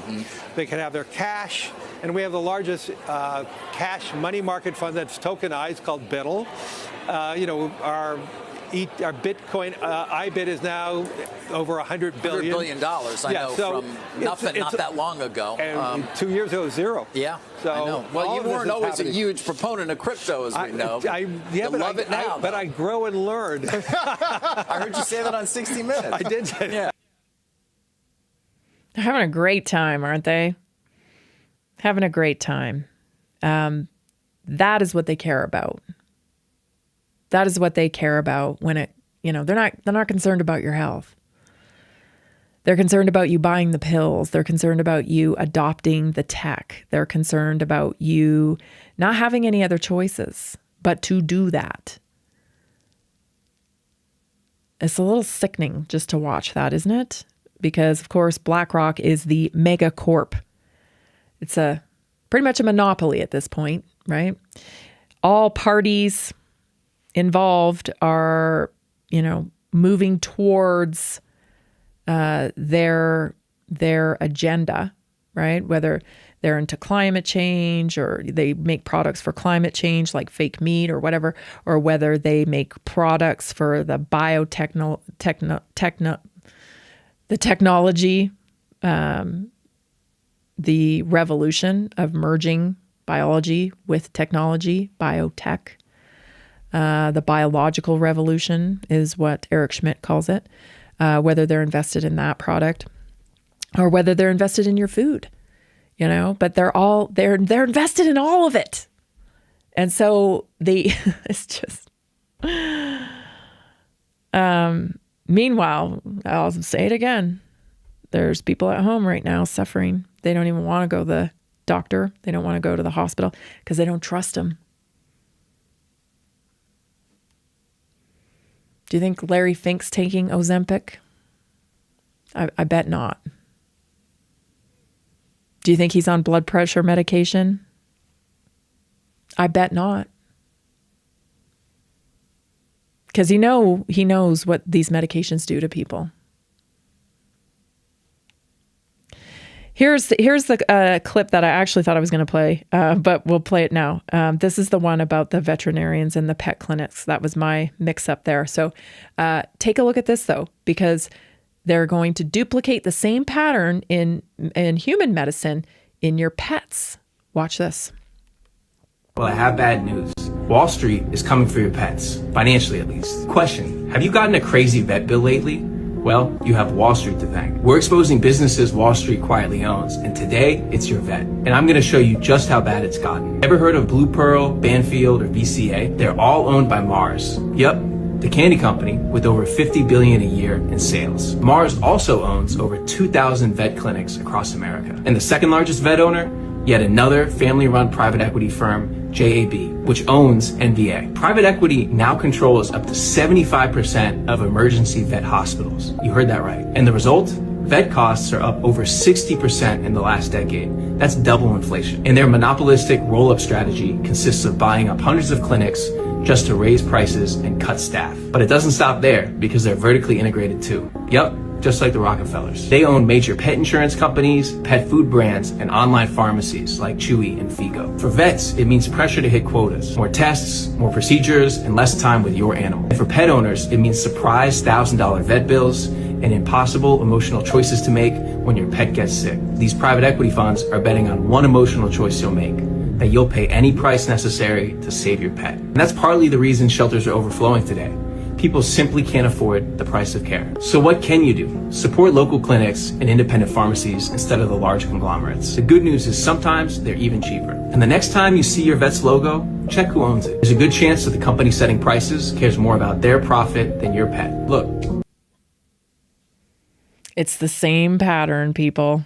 They can have their cash, and we have the largest cash money market fund that's tokenized called BITL. Our Bitcoin IBIT is now over $100 billion. $100 billion, I know, from nothing not that long ago. And 2 years ago, zero. Yeah, so I know. Well, you weren't always a huge proponent of crypto, as we know. I love it now. But I grow and learn. I heard you say that on 60 Minutes. I did say that. Yeah. They're having a great time, aren't they? Having a great time. That is what they care about. That is what they care about when they're not concerned about your health. They're concerned about you buying the pills. They're concerned about you adopting the tech. They're concerned about you not having any other choices but to do that. It's a little sickening just to watch that, isn't it? Because, of course, BlackRock is the mega corp. It's pretty much a monopoly at this point, right? All parties involved are, moving towards their agenda, right? Whether they're into climate change or they make products for climate change like fake meat or whatever, or whether they make products for the technology, the revolution of merging biology with technology, biotech. The biological revolution is what Eric Schmidt calls it, whether they're invested in that product or whether they're invested in your food, but they're invested in all of it. And so it's just, meanwhile, I'll say it again. There's people at home right now suffering. They don't even want to go to the doctor. They don't want to go to the hospital because they don't trust them. Do you think Larry Fink's taking Ozempic? I bet not. Do you think he's on blood pressure medication? I bet not. Because he knows what these medications do to people. Here's the clip that I actually thought I was going to play, but we'll play it now. This is the one about the veterinarians and the pet clinics. That was my mix-up there. So take a look at this, though, because they're going to duplicate the same pattern in human medicine in your pets. Watch this. Well, I have bad news. Wall Street is coming for your pets, financially at least. Question, have you gotten a crazy vet bill lately? Well, you have Wall Street to thank. We're exposing businesses Wall Street quietly owns, and today, it's your vet. And I'm going to show you just how bad it's gotten. Ever heard of Blue Pearl, Banfield, or VCA? They're all owned by Mars. Yep, the candy company with over $50 billion a year in sales. Mars also owns over 2,000 vet clinics across America. And the second largest vet owner? Yet another family-run private equity firm, JAB, which owns NVA. Private equity now controls up to 75% of emergency vet hospitals. You heard that right. And the result? Vet costs are up over 60% in the last decade. That's double inflation. And their monopolistic roll-up strategy consists of buying up hundreds of clinics just to raise prices and cut staff. But it doesn't stop there because they're vertically integrated too. Yep. Just like the Rockefellers. They own major pet insurance companies, pet food brands, and online pharmacies like Chewy and Figo. For vets, it means pressure to hit quotas. More tests, more procedures, and less time with your animal. And for pet owners, it means surprise $1,000 vet bills and impossible emotional choices to make when your pet gets sick. These private equity funds are betting on one emotional choice you'll make, that you'll pay any price necessary to save your pet. And that's partly the reason shelters are overflowing today. People simply can't afford the price of care. So what can you do? Support local clinics and independent pharmacies instead of the large conglomerates. The good news is sometimes they're even cheaper. And the next time you see your vet's logo, check who owns it. There's a good chance that the company setting prices cares more about their profit than your pet. Look. It's the same pattern, people.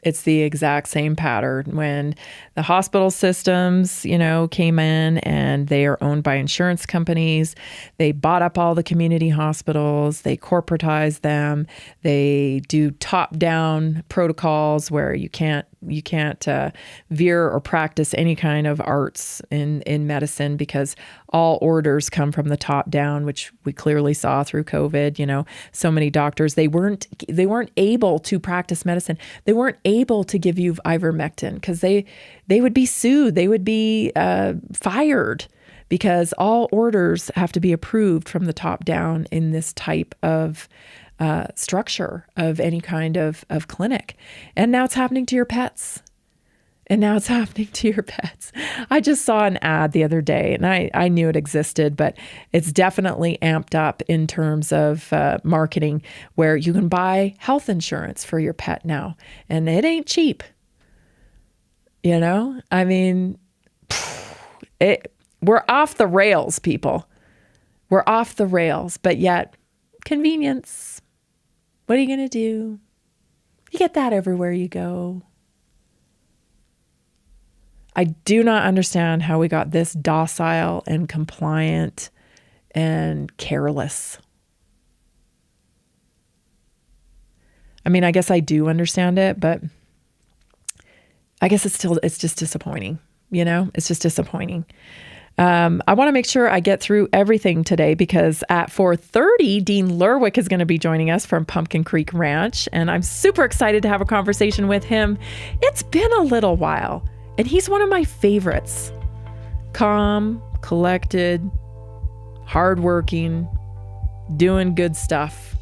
It's the exact same pattern. When the hospital systems, came in and they are owned by insurance companies, they bought up all the community hospitals, they corporatized them, they do top-down protocols where you can't veer or practice any kind of arts in medicine because all orders come from the top down, which we clearly saw through COVID. So many doctors, they weren't able to practice medicine. They weren't able to give you ivermectin because they would be sued. They would be fired because all orders have to be approved from the top down in this type of structure of any kind of clinic. And now it's happening to your pets. I just saw an ad the other day and I knew it existed, but it's definitely amped up in terms of marketing where you can buy health insurance for your pet now. And it ain't cheap. We're off the rails, people. We're off the rails, but yet convenience. What are you going to do? You get that everywhere you go. I do not understand how we got this docile and compliant and careless. I guess I do understand it, but I guess it's just disappointing. It's just disappointing. I want to make sure I get through everything today because at 4:30, Dean Lerwick is going to be joining us from Pumpkin Creek Ranch, and I'm super excited to have a conversation with him. It's been a little while, and he's one of my favorites. Calm, collected, hardworking, doing good stuff.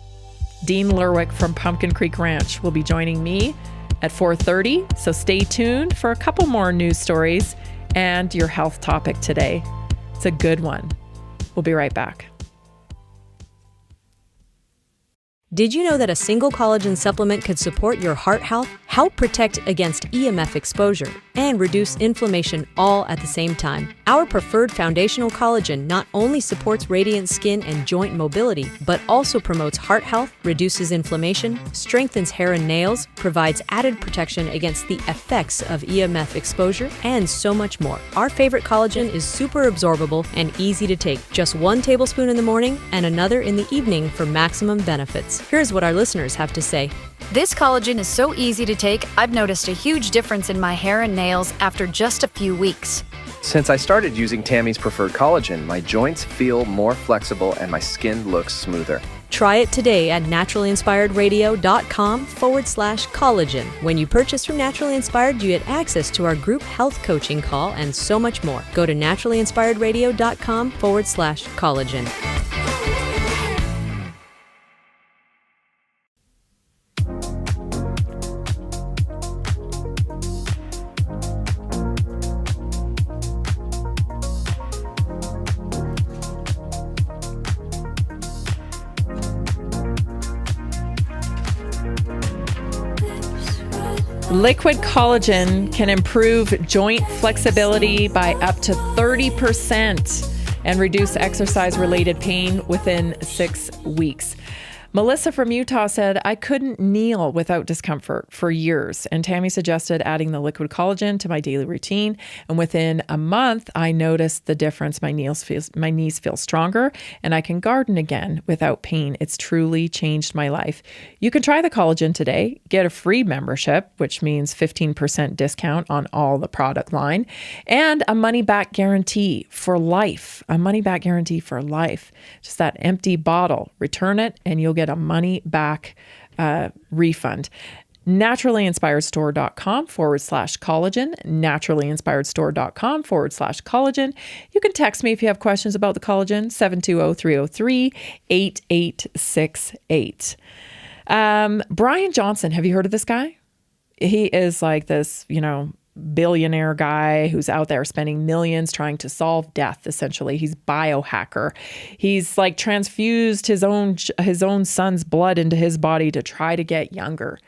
Dean Lerwick from Pumpkin Creek Ranch will be joining me at 4:30, so stay tuned for a couple more news stories and your health topic today. It's a good one. We'll be right back. Did you know that a single collagen supplement could support your heart health, help protect against EMF exposure, and reduce inflammation all at the same time? Our preferred foundational collagen not only supports radiant skin and joint mobility, but also promotes heart health, reduces inflammation, strengthens hair and nails, provides added protection against the effects of EMF exposure, and so much more. Our favorite collagen is super absorbable and easy to take. Just 1 tablespoon in the morning and another in the evening for maximum benefits. Here's what our listeners have to say. This collagen is so easy to take, I've noticed a huge difference in my hair and nails after just a few weeks. Since I started using Tammy's preferred collagen, my joints feel more flexible and my skin looks smoother. Try it today at naturalinspiredраdio.com/collagen. When you purchase from Naturally Inspired, you get access to our group health coaching call and so much more. Go to naturalinspiredradio.com/collagen. Liquid collagen can improve joint flexibility by up to 30% and reduce exercise-related pain within 6 weeks. Melissa from Utah said, I couldn't kneel without discomfort for years, and Tammy suggested adding the liquid collagen to my daily routine, and within a month, I noticed the difference. My knees feel stronger, and I can garden again without pain. It's truly changed my life. You can try the collagen today, get a free membership, which means 15% discount on all the product line, and a money-back guarantee for life. A money-back guarantee for life. Just that empty bottle. Return it, and you'll get a money back refund. Naturallyinspiredstore.com/collagen. Naturallyinspiredstore.com/collagen. You can text me if you have questions about the collagen, 720-303-8868. Bryan Johnson, have you heard of this guy? He is like this, billionaire guy who's out there spending millions trying to solve death. Essentially, he's biohacker. He's like transfused his own son's blood into his body to try to get younger.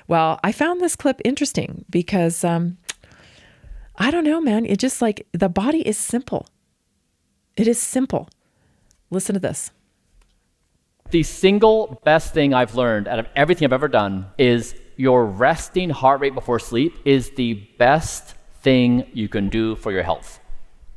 Well, I found this clip interesting because I don't know, man. It just like the body is simple. It is simple. Listen to this. The single best thing I've learned out of everything I've ever done is your resting heart rate before sleep is the best thing you can do for your health.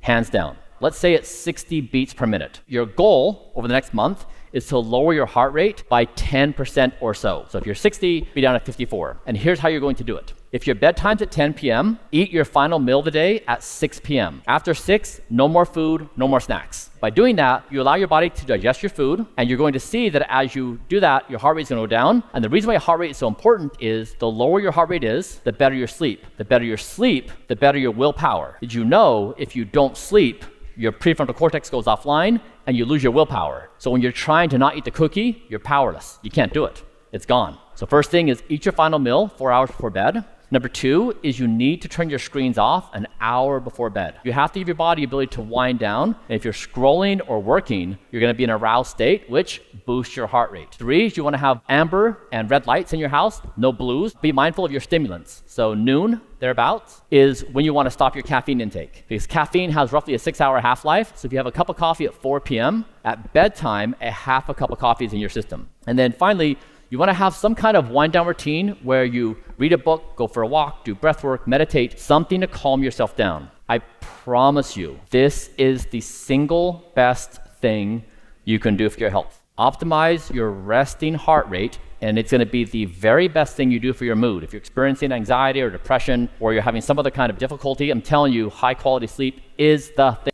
Hands down. Let's say it's 60 beats per minute. Your goal over the next month is to lower your heart rate by 10% or so. So if you're 60, be down at 54. And here's how you're going to do it. If your bedtime's at 10 p.m., eat your final meal of the day at 6 p.m. After 6, no more food, no more snacks. By doing that, you allow your body to digest your food, and you're going to see that as you do that, your heart rate is going to go down. And the reason why your heart rate is so important is the lower your heart rate is, the better your sleep. The better your sleep, the better your willpower. Did you know if you don't sleep, your prefrontal cortex goes offline and you lose your willpower? So when you're trying to not eat the cookie, you're powerless. You can't do it. It's gone. So first thing is eat your final meal 4 hours before bed. Number 2 is you need to turn your screens off an hour before bed. You have to give your body the ability to wind down. And if you're scrolling or working, you're going to be in a aroused state, which boosts your heart rate. 3 is you want to have amber and red lights in your house, no blues. Be mindful of your stimulants. So noon, thereabouts, is when you want to stop your caffeine intake. Because caffeine has roughly a 6-hour half-life. So if you have a cup of coffee at 4 p.m., at bedtime, a half a cup of coffee is in your system. And then finally, you want to have some kind of wind-down routine where you read a book, go for a walk, do breath work, meditate, something to calm yourself down. I promise you, this is the single best thing you can do for your health. Optimize your resting heart rate, and it's going to be the very best thing you do for your mood. If you're experiencing anxiety or depression, or you're having some other kind of difficulty, I'm telling you, high quality sleep is the thing.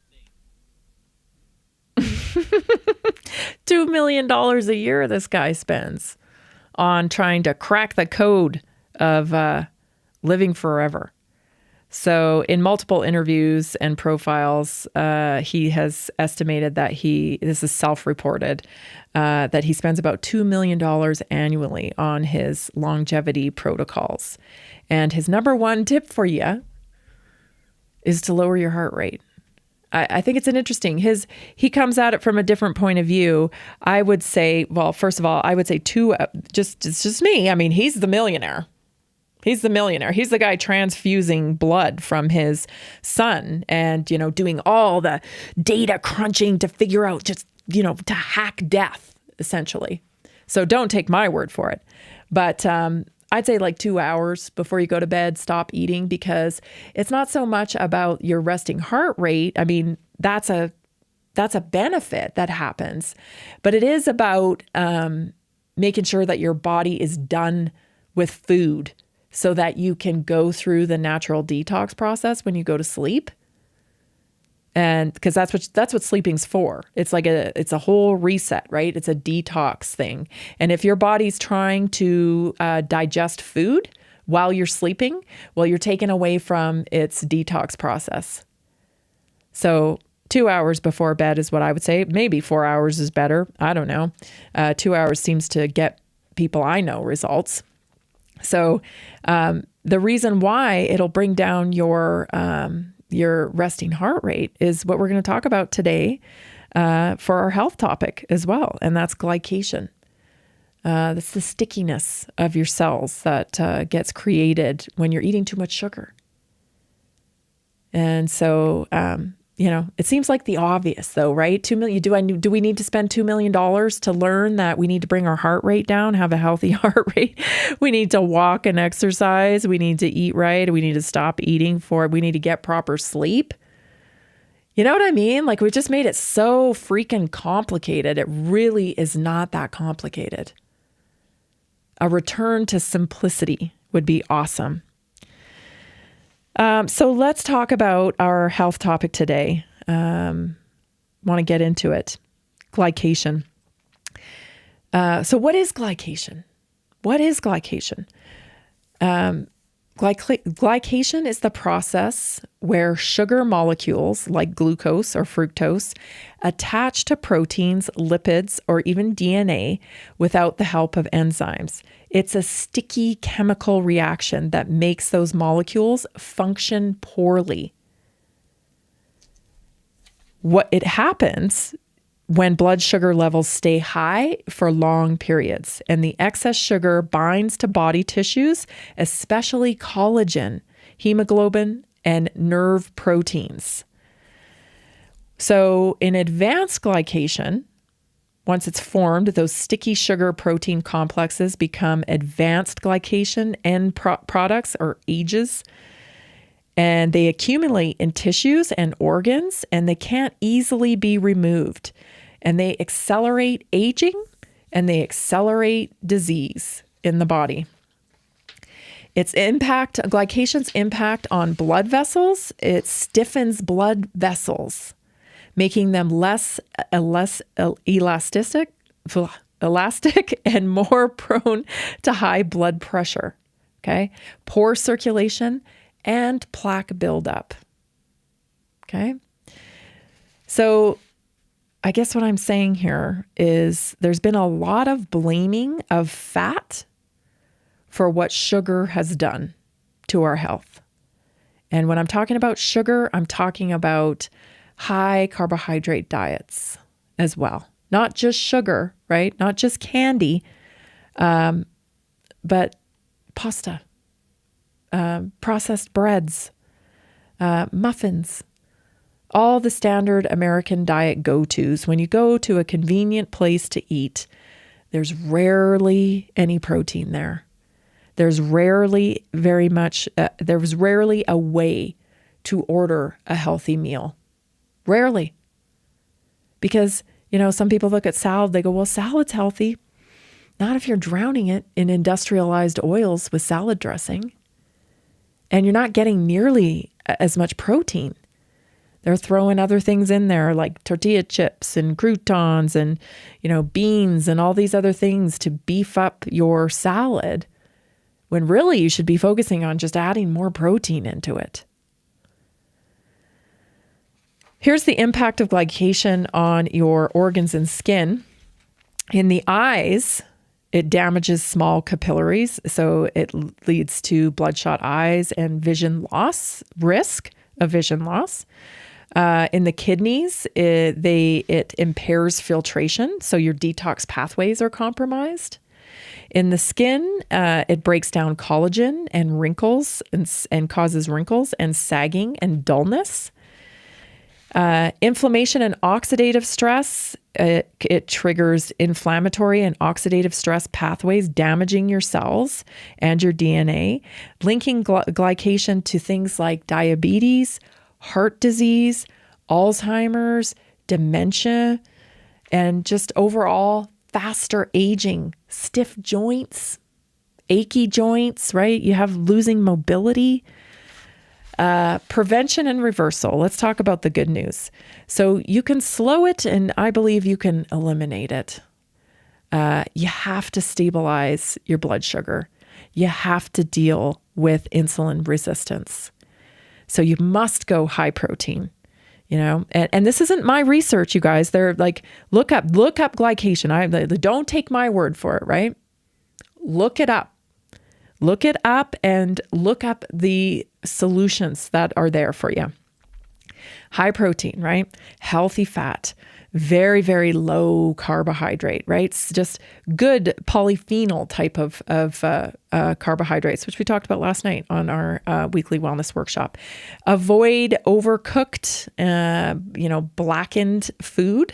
$2 million a year this guy spends on trying to crack the code of living forever. So in multiple interviews and profiles, he has estimated that this is self-reported, that he spends about $2 million annually on his longevity protocols. And his number one tip for you is to lower your heart rate. I think it's an interesting, he comes at it from a different point of view. I would say, well, first of all, I would say it's just me. I mean, he's the millionaire. He's the millionaire. He's the guy transfusing blood from his son and, doing all the data crunching to figure out to hack death, essentially. So don't take my word for it. But I'd say like 2 hours before you go to bed, stop eating, because it's not so much about your resting heart rate. I mean, that's a benefit that happens, but it is about making sure that your body is done with food so that you can go through the natural detox process when you go to sleep. And because that's what sleeping's for. It's like it's a whole reset, right? It's a detox thing. And if your body's trying to digest food while you're sleeping, well, you're taken away from its detox process. So 2 hours before bed is what I would say. Maybe 4 hours is better. I don't know. 2 hours seems to get people I know results. So the reason why it'll bring down your resting heart rate is what we're going to talk about today for our health topic as well. And that's glycation. That's the stickiness of your cells that gets created when you're eating too much sugar. And so, it seems like the obvious though, right? $2 million. Do we need to spend $2 million to learn that we need to bring our heart rate down, have a healthy heart rate? We need to walk and exercise. We need to eat right. We need to stop eating we need to get proper sleep. You know what I mean? Like we just made it so freaking complicated. It really is not that complicated. A return to simplicity would be awesome. So let's talk about our health topic today. Want to get into it. Glycation. So what is glycation? What is glycation? Glycation is the process where sugar molecules like glucose or fructose attach to proteins, lipids, or even DNA without the help of enzymes. It's a sticky chemical reaction that makes those molecules function poorly. It happens when blood sugar levels stay high for long periods, and the excess sugar binds to body tissues, especially collagen, hemoglobin, and nerve proteins. So in advanced glycation, once it's formed, those sticky sugar protein complexes become advanced glycation end products or AGEs, and they accumulate in tissues and organs, and they can't easily be removed. And they accelerate aging and they accelerate disease in the body. Glycation's impact on blood vessels, it stiffens blood vessels, making them less elastic and more prone to high blood pressure, okay? Poor circulation and plaque buildup, okay? So I guess what I'm saying here is there's been a lot of blaming of fat for what sugar has done to our health. And when I'm talking about sugar, I'm talking about high carbohydrate diets as well. Not just sugar, right? Not just candy, but pasta, processed breads, muffins, all the standard American diet go-tos. When you go to a convenient place to eat, there's rarely any protein there. There's rarely a way to order a healthy meal. Rarely. Because Some people look at salad, they go, well, salad's healthy. Not if you're drowning it in industrialized oils with salad dressing. And you're not getting nearly as much protein. They're throwing other things in there like tortilla chips and croutons and, beans and all these other things to beef up your salad, when really you should be focusing on just adding more protein into it. Here's the impact of glycation on your organs and skin. In the eyes, it damages small capillaries, so it leads to bloodshot eyes and vision loss, risk of vision loss. In the kidneys, it impairs filtration, so your detox pathways are compromised. In the skin, it breaks down collagen and wrinkles and causes wrinkles and sagging and dullness. Inflammation and oxidative stress, it triggers inflammatory and oxidative stress pathways, damaging your cells and your DNA, linking glycation to things like diabetes, heart disease, Alzheimer's, dementia, and just overall faster aging, stiff joints, achy joints, right? You have losing mobility. Prevention and reversal. Let's talk about the good news. So you can slow it, and I believe you can eliminate it. You have to stabilize your blood sugar. You have to deal with insulin resistance. So you must go high protein, and this isn't my research, you guys. They're like, look up glycation. Don't take my word for it, right? Look it up. Look it up and look up the solutions that are there for you. High protein, right? Healthy fat, very, very low carbohydrate, right? It's just good polyphenol type of carbohydrates, which we talked about last night on our weekly wellness workshop. Avoid overcooked, blackened food.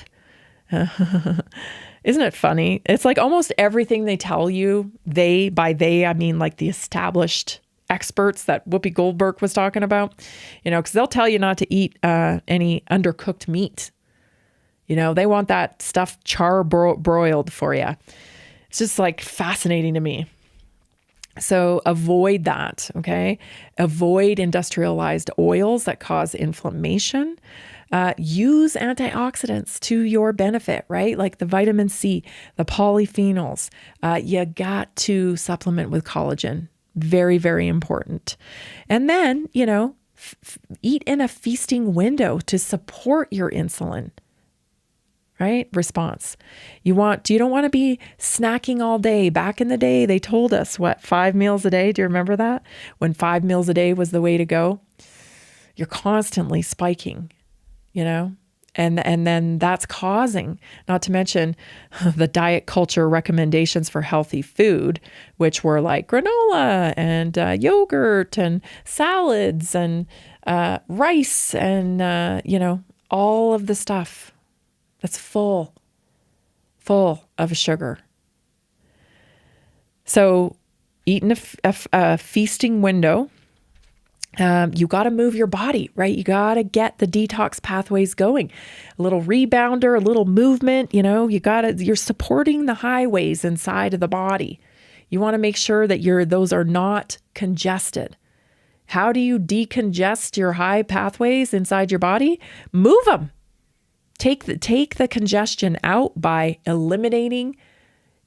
Isn't it funny? It's like almost everything they tell you, by they, I mean like the established experts that Whoopi Goldberg was talking about, because they'll tell you not to eat any undercooked meat. They want that stuff broiled for you. It's just like fascinating to me. So avoid that, okay? Avoid industrialized oils that cause inflammation. Use antioxidants to your benefit, right? Like the vitamin C, the polyphenols. You got to supplement with collagen. Very, very important. And then, eat in a feasting window to support your insulin, right? Response. You don't want to be snacking all day. Back in the day, they told us 5 meals a day. Do you remember that? When 5 meals a day was the way to go? You're constantly spiking. And then that's causing, not to mention the diet culture recommendations for healthy food, which were like granola and yogurt and salads and rice and, all of the stuff that's full of sugar. So eat in a feasting window. You got to move your body, right? You got to get the detox pathways going. A little rebounder, a little movement, you're supporting the highways inside of the body. You want to make sure that those are not congested. How do you decongest your high pathways inside your body? Move them. Take the congestion out by eliminating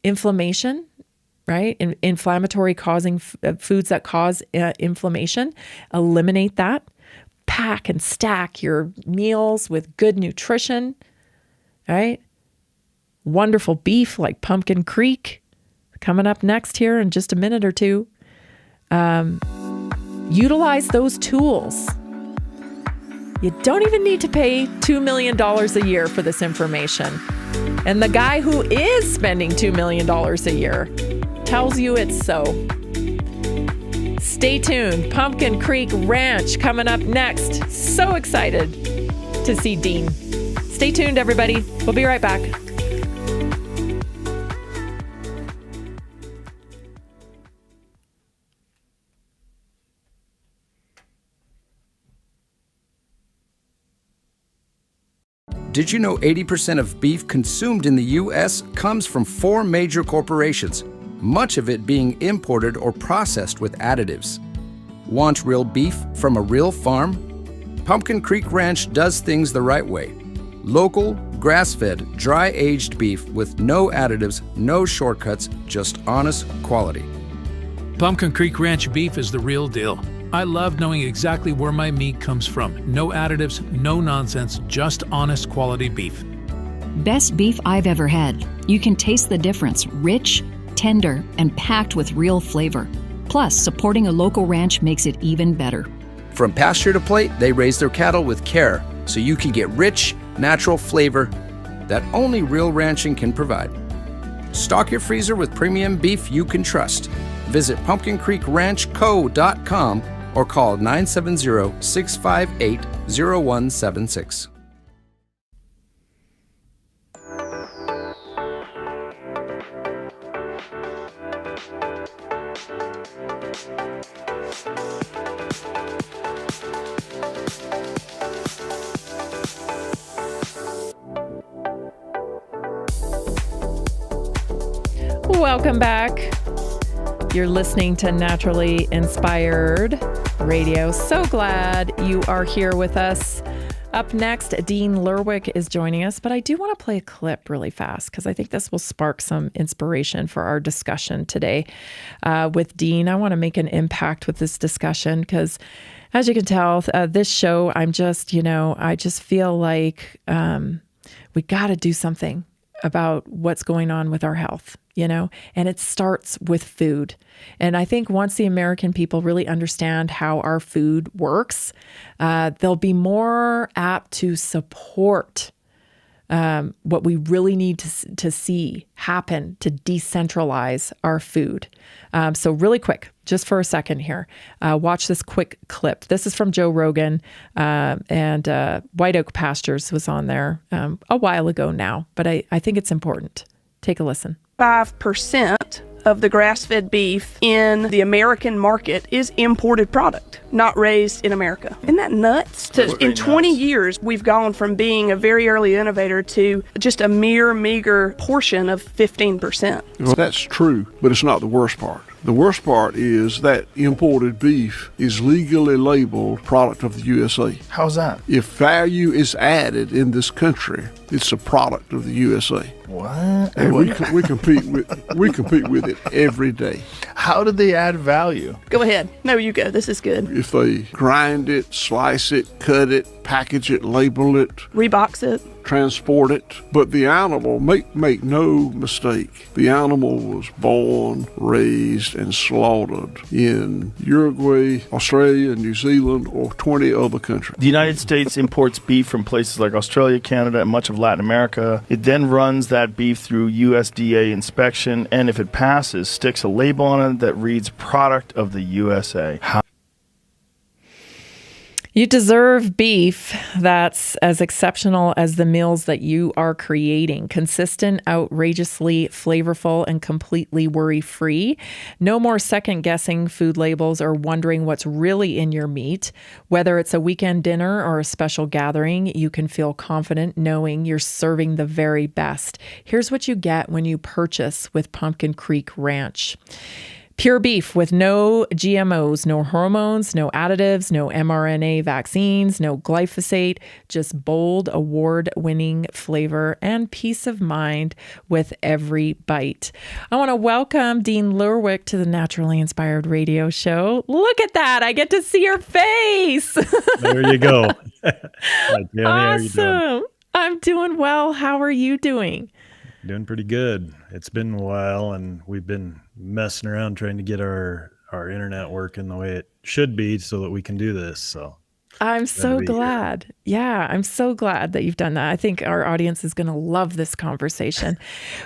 inflammation, right? Inflammatory causing foods that cause inflammation. Eliminate that. Pack and stack your meals with good nutrition, right? Wonderful beef like Pumpkin Creek coming up next here in just a minute or two. Utilize those tools. You don't even need to pay $2 million a year for this information. And the guy who is spending $2 million a year tells you it's so. Stay tuned. Pumpkin Creek Ranch coming up next. So excited to see Dean. Stay tuned, everybody. We'll be right back. Did you know 80% of beef consumed in the U.S. comes from 4 major corporations, much of it being imported or processed with additives? Want real beef from a real farm? Pumpkin Creek Ranch does things the right way. Local, grass-fed, dry-aged beef with no additives, no shortcuts, just honest quality. Pumpkin Creek Ranch beef is the real deal. I love knowing exactly where my meat comes from. No additives, no nonsense, just honest quality beef. Best beef I've ever had. You can taste the difference. Rich, tender, and packed with real flavor. Plus, supporting a local ranch makes it even better. From pasture to plate, they raise their cattle with care, so you can get rich, natural flavor that only real ranching can provide. Stock your freezer with premium beef you can trust. Visit pumpkincreekranchco.com or call 970-658-0176. Welcome back. You're listening to Naturally Inspired Radio. So glad you are here with us. Up next, Dean Lerwick is joining us, but I do want to play a clip really fast because I think this will spark some inspiration for our discussion today with Dean. I want to make an impact with this discussion because, as you can tell, this show, I just feel like we got to do something about what's going on with our health, and it starts with food. And I think once the American people really understand how our food works, they'll be more apt to support what we really need to see happen to decentralize our food. So really quick, just for a second here, watch this quick clip. This is from Joe Rogan, and White Oak Pastures was on there a while ago now, but I think it's important. Take a listen. 5% of the grass-fed beef in the American market is imported product, not raised in America. Isn't that nuts? In 20 years, we've gone from being a very early innovator to just a mere meager portion of 15%. Well, that's true, but it's not the worst part. The worst part is that imported beef is legally labeled product of the USA. How's that? If value is added in this country, it's a product of the USA. What? And we compete with it every day. How did they add value? Go ahead. No, you go. This is good. If they grind it, slice it, cut it, package it, label it, rebox it, transport it. But the animal, make no mistake, the animal was born, raised, and slaughtered in Uruguay, Australia, New Zealand, or 20 other countries. The United States imports beef from places like Australia, Canada, and much of Latin America. It then runs that beef through USDA inspection, and if it passes, sticks a label on it that reads product of the USA. You deserve beef that's as exceptional as the meals that you are creating. Consistent, outrageously flavorful, and completely worry-free. No more second-guessing food labels or wondering what's really in your meat. Whether it's a weekend dinner or a special gathering, you can feel confident knowing you're serving the very best. Here's what you get when you purchase with Pumpkin Creek Ranch. Pure beef with no GMOs, no hormones, no additives, no mRNA vaccines, no glyphosate, just bold, award-winning flavor and peace of mind with every bite. I want to welcome Dean Lerwick to the Naturally Inspired Radio Show. Look at that. I get to see your face. There you go. Hi, Tammy. How are you doing? I'm doing well. How are you doing? Doing pretty good. It's been a while, and we've been messing around trying to get our internet working the way it should be so that we can do this. So I'm so glad. Yeah, I'm so glad that you've done that. I think our audience is going to love this conversation.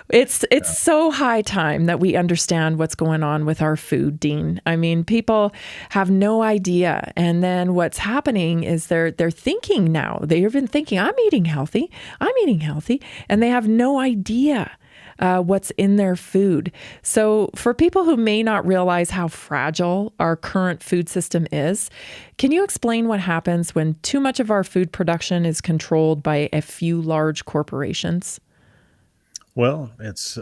It's so high time that we understand what's going on with our food, Dean. I mean, people have no idea. And then what's happening is they're thinking now. They've been thinking, I'm eating healthy. And they have no idea what's in their food. So for people who may not realize how fragile our current food system is, can you explain what happens when too much of our food production is controlled by a few large corporations? Well, it's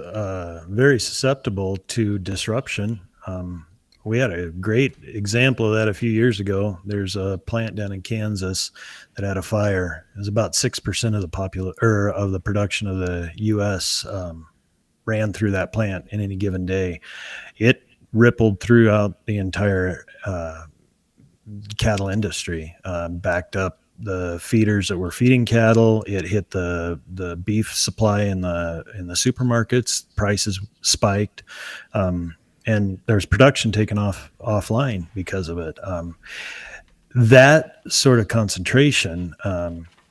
very susceptible to disruption. We had a great example of that a few years ago. There's a plant down in Kansas that had a fire. It was about 6% of the production of the U.S. Ran through that plant in any given day. It rippled throughout the entire cattle industry, backed up the feeders that were feeding cattle. It hit the beef supply in the supermarkets. Prices spiked, and there's production taken offline because of it. That sort of concentration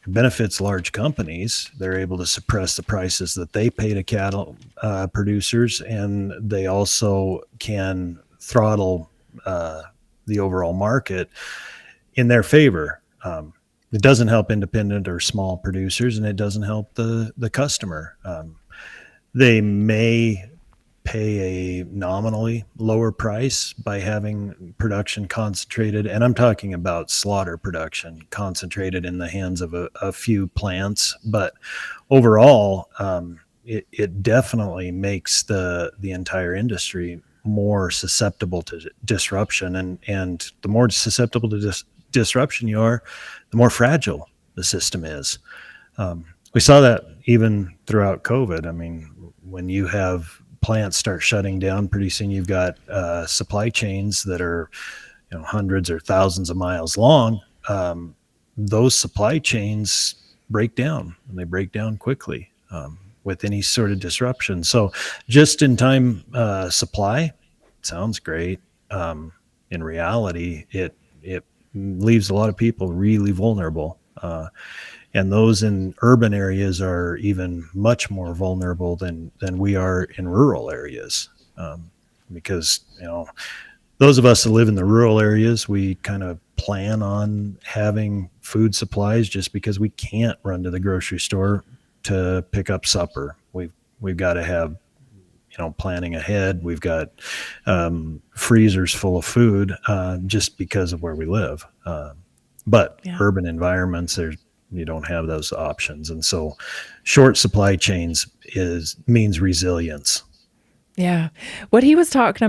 benefits large companies. They're able to suppress the prices that they pay to cattle producers, and they also can throttle the overall market in their favor. It doesn't help independent or small producers, and it doesn't help the customer. They may pay a nominally lower price by having production concentrated, and I'm talking about slaughter production concentrated in the hands of a few plants. But overall, it definitely makes the entire industry more susceptible to disruption, and the more susceptible to disruption you are, the more fragile the system is. We saw that even throughout COVID. I mean, when you have plants start shutting down, pretty soon you've got supply chains that are hundreds or thousands of miles long. Those supply chains break down, and they break down quickly with any sort of disruption. So just in time supply sounds great. In reality, it leaves a lot of people really vulnerable. And those in urban areas are even much more vulnerable than we are in rural areas. Because, those of us that live in the rural areas, we kind of plan on having food supplies just because we can't run to the grocery store to pick up supper. We've got to have, planning ahead. We've got freezers full of food just because of where we live. But urban environments, you don't have those options. And so short supply chains means resilience. Yeah. What they were talking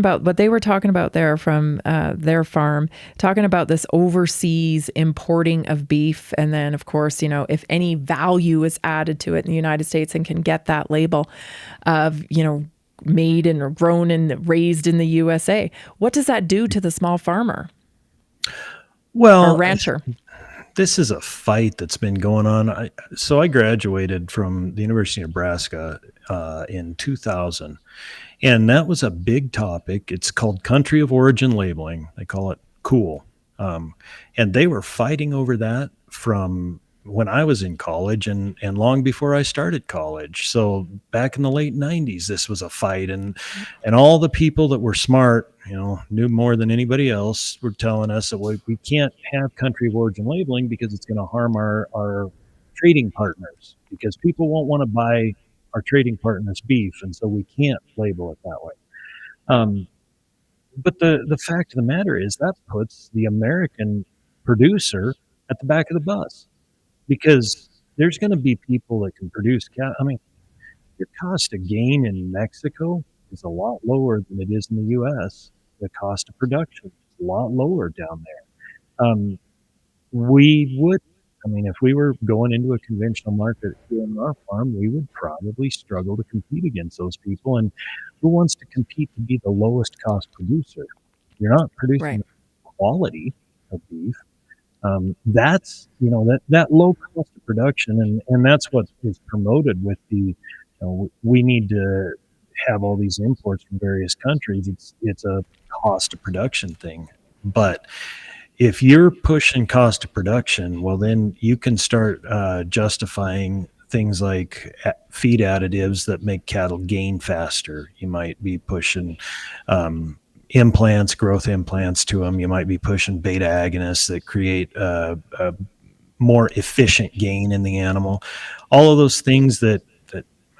about there from their farm, talking about this overseas importing of beef. And then, of course, if any value is added to it in the United States and can get that label of, made and grown and raised in the USA, what does that do to the small farmer? Well, or rancher? This is a fight that's been going on. So I graduated from the University of Nebraska in 2000, and that was a big topic. It's called country of origin labeling. They call it COOL. And they were fighting over that from when I was in college and long before I started college. So back in the late 90s, this was a fight, and all the people that were smart, knew more than anybody else, were telling us that we can't have country of origin labeling because it's going to harm our trading partners, because people won't want to buy our trading partners' beef, and so we can't label it that way. But the fact of the matter is that puts the American producer at the back of the bus, because there's going to be people that can produce cattle. I mean, your cost of gain in Mexico is a lot lower than it is in the U.S. The cost of production is a lot lower down there. If we were going into a conventional market here on our farm, we would probably struggle to compete against those people. And who wants to compete to be the lowest cost producer? You're not producing quality of beef. That's, that low cost of production. And that's what is promoted with we need to have all these imports from various countries. It's a cost of production thing. But if you're pushing cost of production, well, then you can start justifying things like feed additives that make cattle gain faster. You might be pushing growth implants to them. You might be pushing beta agonists that create a more efficient gain in the animal. All of those things that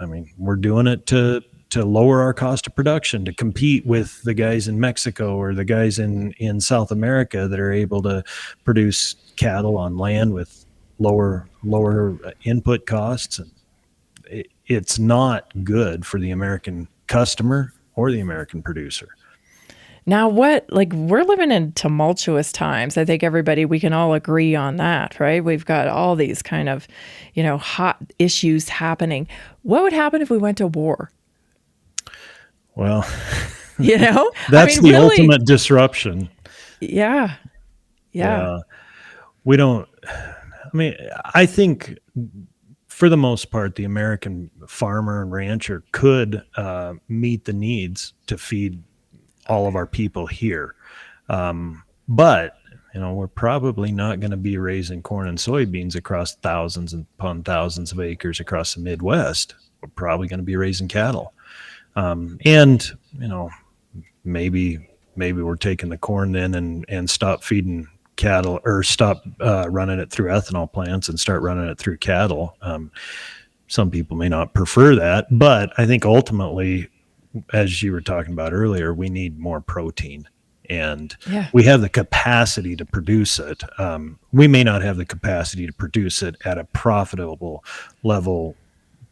I mean, we're doing it to lower our cost of production, to compete with the guys in Mexico or the guys in South America that are able to produce cattle on land with lower input costs. And it's not good for the American customer or the American producer. Now, we're living in tumultuous times. I think we can all agree on that, right? We've got all these kind of, hot issues happening. What would happen if we went to war? Well, really, that's the ultimate disruption. Yeah. We don't, I think for the most part, the American farmer and rancher could meet the needs to feed all of our people here. But, we're probably not going to be raising corn and soybeans across thousands upon thousands of acres across the Midwest. We're probably going to be raising cattle. Maybe we're taking the corn then and stop feeding cattle, or stop running it through ethanol plants and start running it through cattle. Some people may not prefer that, but I think ultimately, as you were talking about earlier, we need more protein, and we have the capacity to produce it. We may not have the capacity to produce it at a profitable level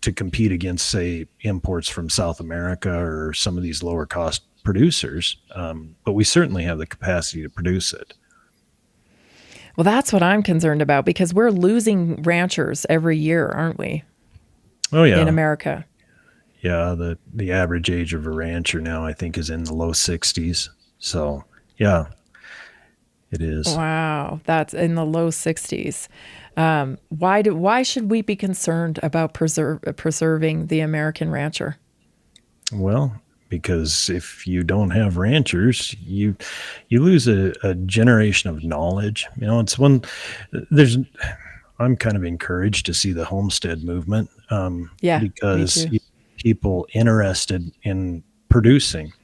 to compete against, say, imports from South America or some of these lower cost producers. But we certainly have the capacity to produce it. Well, that's what I'm concerned about, because we're losing ranchers every year, aren't we? Oh, yeah. In America. Yeah. The average age of a rancher now, I think, is in the low 60s. So, yeah, it is. Wow. That's in the low 60s. Why should we be concerned about preserving the American rancher? Well, because if you don't have ranchers, you lose a generation of knowledge. It's I'm kind of encouraged to see the homestead movement. Because people interested in producing.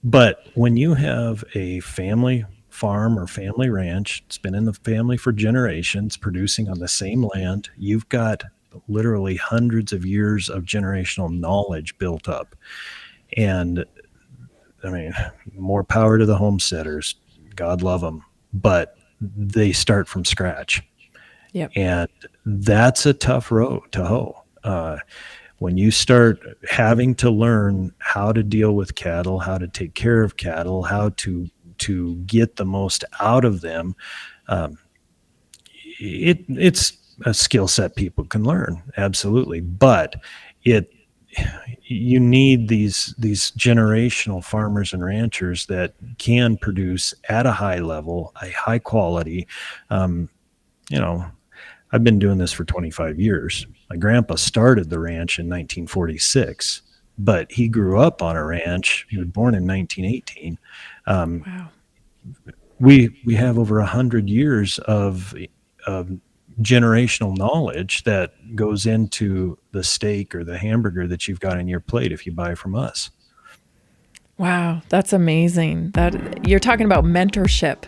But when you have a family farm or family ranch, it's been in the family for generations, producing on the same land, you've got literally hundreds of years of generational knowledge built up. And more power to the homesteaders. God love them. But they start from scratch. Yep. And that's a tough row to hoe. When you start having to learn how to deal with cattle, how to take care of cattle, how to get the most out of them, it's a skill set people can learn, absolutely. But you need these generational farmers and ranchers that can produce at a high level, a high quality. I've been doing this for 25 years. My grandpa started the ranch in 1946, but he grew up on a ranch. He was born in 1918. Wow. We have over 100 years of generational knowledge that goes into the steak or the hamburger that you've got on your plate if you buy from us. Wow, that's amazing. That you're talking about mentorship.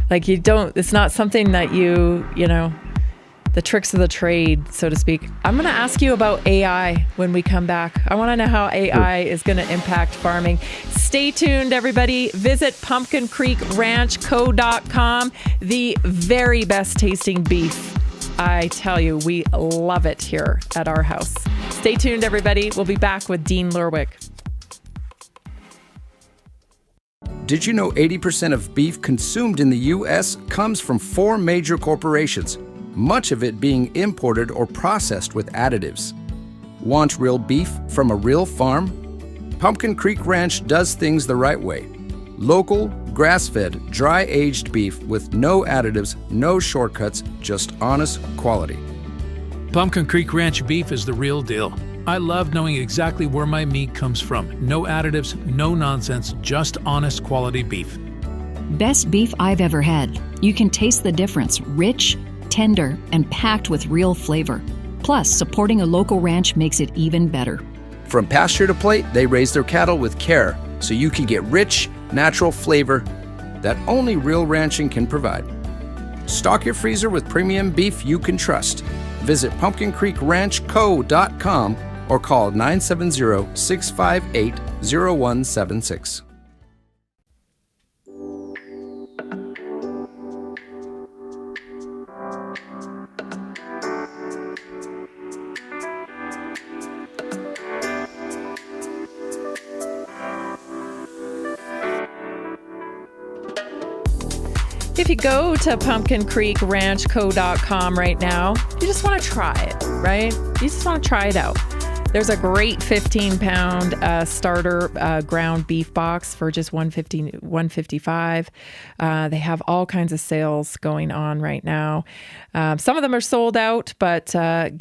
Like it's not something that the tricks of the trade, so to speak. I'm going to ask you about AI when we come back. I want to know how AI is going to impact farming. Stay tuned, everybody. Visit pumpkincreekranchco.com. The very best tasting beef. I tell you, we love it here at our house. Stay tuned, everybody. We'll be back with Dean Lerwick. Did you know 80% of beef consumed in the U.S. comes from 4 major corporations, much of it being imported or processed with additives? Want real beef from a real farm? Pumpkin Creek Ranch does things the right way. Local, grass-fed, dry-aged beef with no additives, no shortcuts, just honest quality. Pumpkin Creek Ranch beef is the real deal. I love knowing exactly where my meat comes from. No additives, no nonsense, just honest quality beef. Best beef I've ever had. You can taste the difference. Rich, tender, and packed with real flavor. Plus, supporting a local ranch makes it even better. From pasture to plate, they raise their cattle with care so you can get rich, natural flavor that only real ranching can provide. Stock your freezer with premium beef you can trust. Visit pumpkincreekranchco.com or call 970-658-0176. If you go to pumpkincreekranchco.com right now, you just want to try it, right? You just want to try it out. There's a great 15-pound starter ground beef box for just $155. They have all kinds of sales going on right now. Some of them are sold out, but connect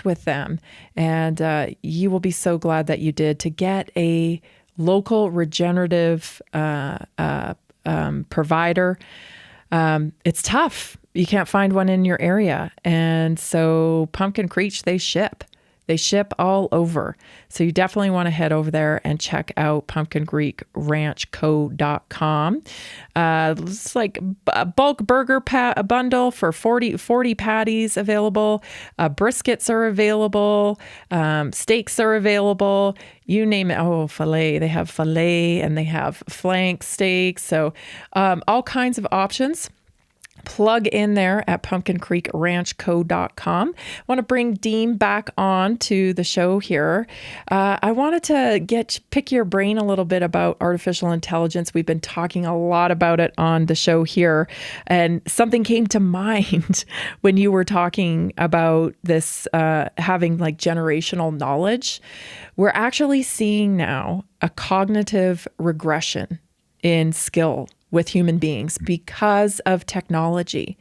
with them, and you will be so glad that you did to get a local regenerative provider. It's tough. You can't find one in your area. And so Pumpkin Creek, they ship all over. So you definitely want to head over there and check out pumpkincreekranchco.com. It's like a bulk burger bundle for 40 patties available. Briskets are available. Steaks are available. You name it. Oh, filet. They have filet and they have flank steaks. So all kinds of options. Plug in there at pumpkincreekranchco.com. I want to bring Dean back on to the show here. I wanted to pick your brain a little bit about artificial intelligence. We've been talking a lot about it on the show here, and something came to mind when you were talking about this having like generational knowledge. We're actually seeing now a cognitive regression in skill with human beings because of technology.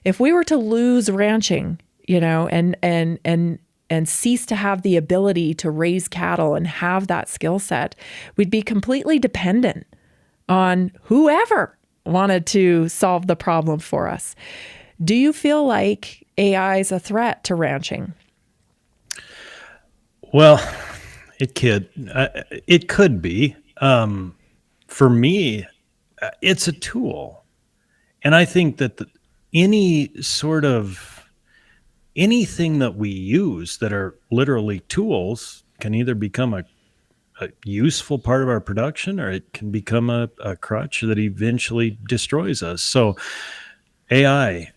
If we were to lose ranching, and cease to have the ability to raise cattle and have that skill set, we'd be completely dependent on whoever wanted to solve the problem for us. Do you feel like AI is a threat to ranching? Well, it could be. For me, it's a tool. And I think that anything that we use that are literally tools can either become a useful part of our production, or it can become a crutch that eventually destroys us. So AI,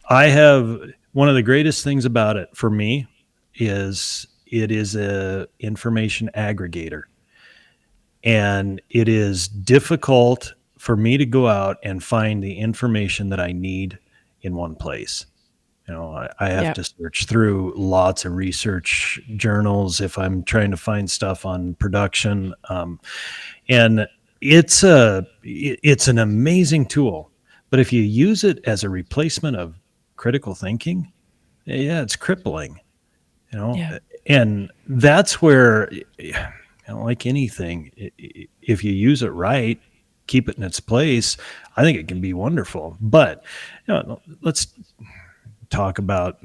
I have one of the greatest things about it for me is it is a information aggregator. And it is difficult for me to go out and find the information that I need in one place. I have to search through lots of research journals if I'm trying to find stuff on production. And it's an amazing tool. But if you use it as a replacement of critical thinking, it's crippling. And that's where... like anything, if you use it right, keep it in its place, I think it can be wonderful. But let's talk about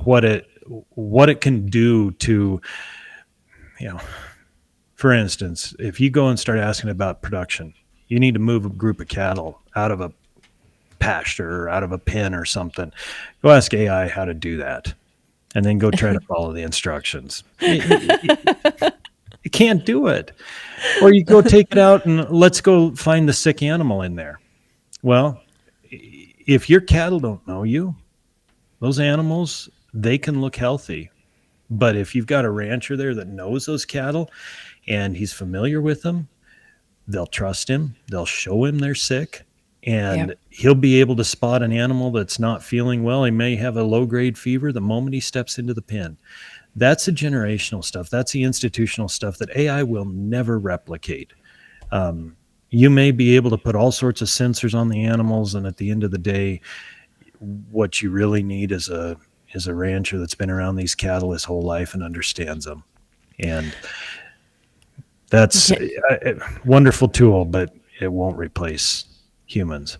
what it can do to, for instance, if you go and start asking about production, you need to move a group of cattle out of a pasture or out of a pen or something. Go ask AI how to do that, and then go try to follow the instructions. You can't do it. Or you go take it out and let's go find the sick animal in there. Well, if your cattle don't know you, those animals, they can look healthy. But if you've got a rancher there that knows those cattle and he's familiar with them, they'll trust him. They'll show him they're sick. And he'll be able to spot an animal that's not feeling well. He may have a low-grade fever the moment he steps into the pen. That's the generational stuff. That's the institutional stuff that AI will never replicate. You may be able to put all sorts of sensors on the animals, and at the end of the day, what you really need is a rancher that's been around these cattle his whole life and understands them. And that's a wonderful tool, but it won't replace humans.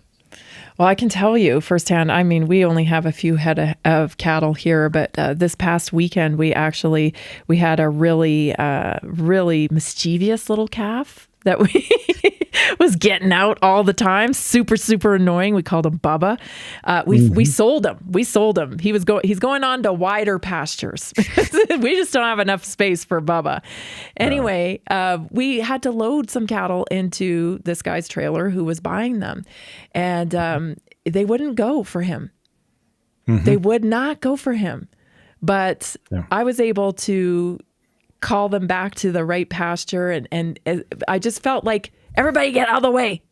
Well, I can tell you firsthand, we only have a few head of cattle here, but this past weekend, we had a really mischievous little calf that was getting out all the time. Super, super annoying. We called him Bubba. We sold him. He's going on to wider pastures. We just don't have enough space for Bubba. Anyway, we had to load some cattle into this guy's trailer who was buying them. And they wouldn't go for him. They would not go for him. But I was able to call them back to the right pasture. And I just felt like, everybody get out of the way.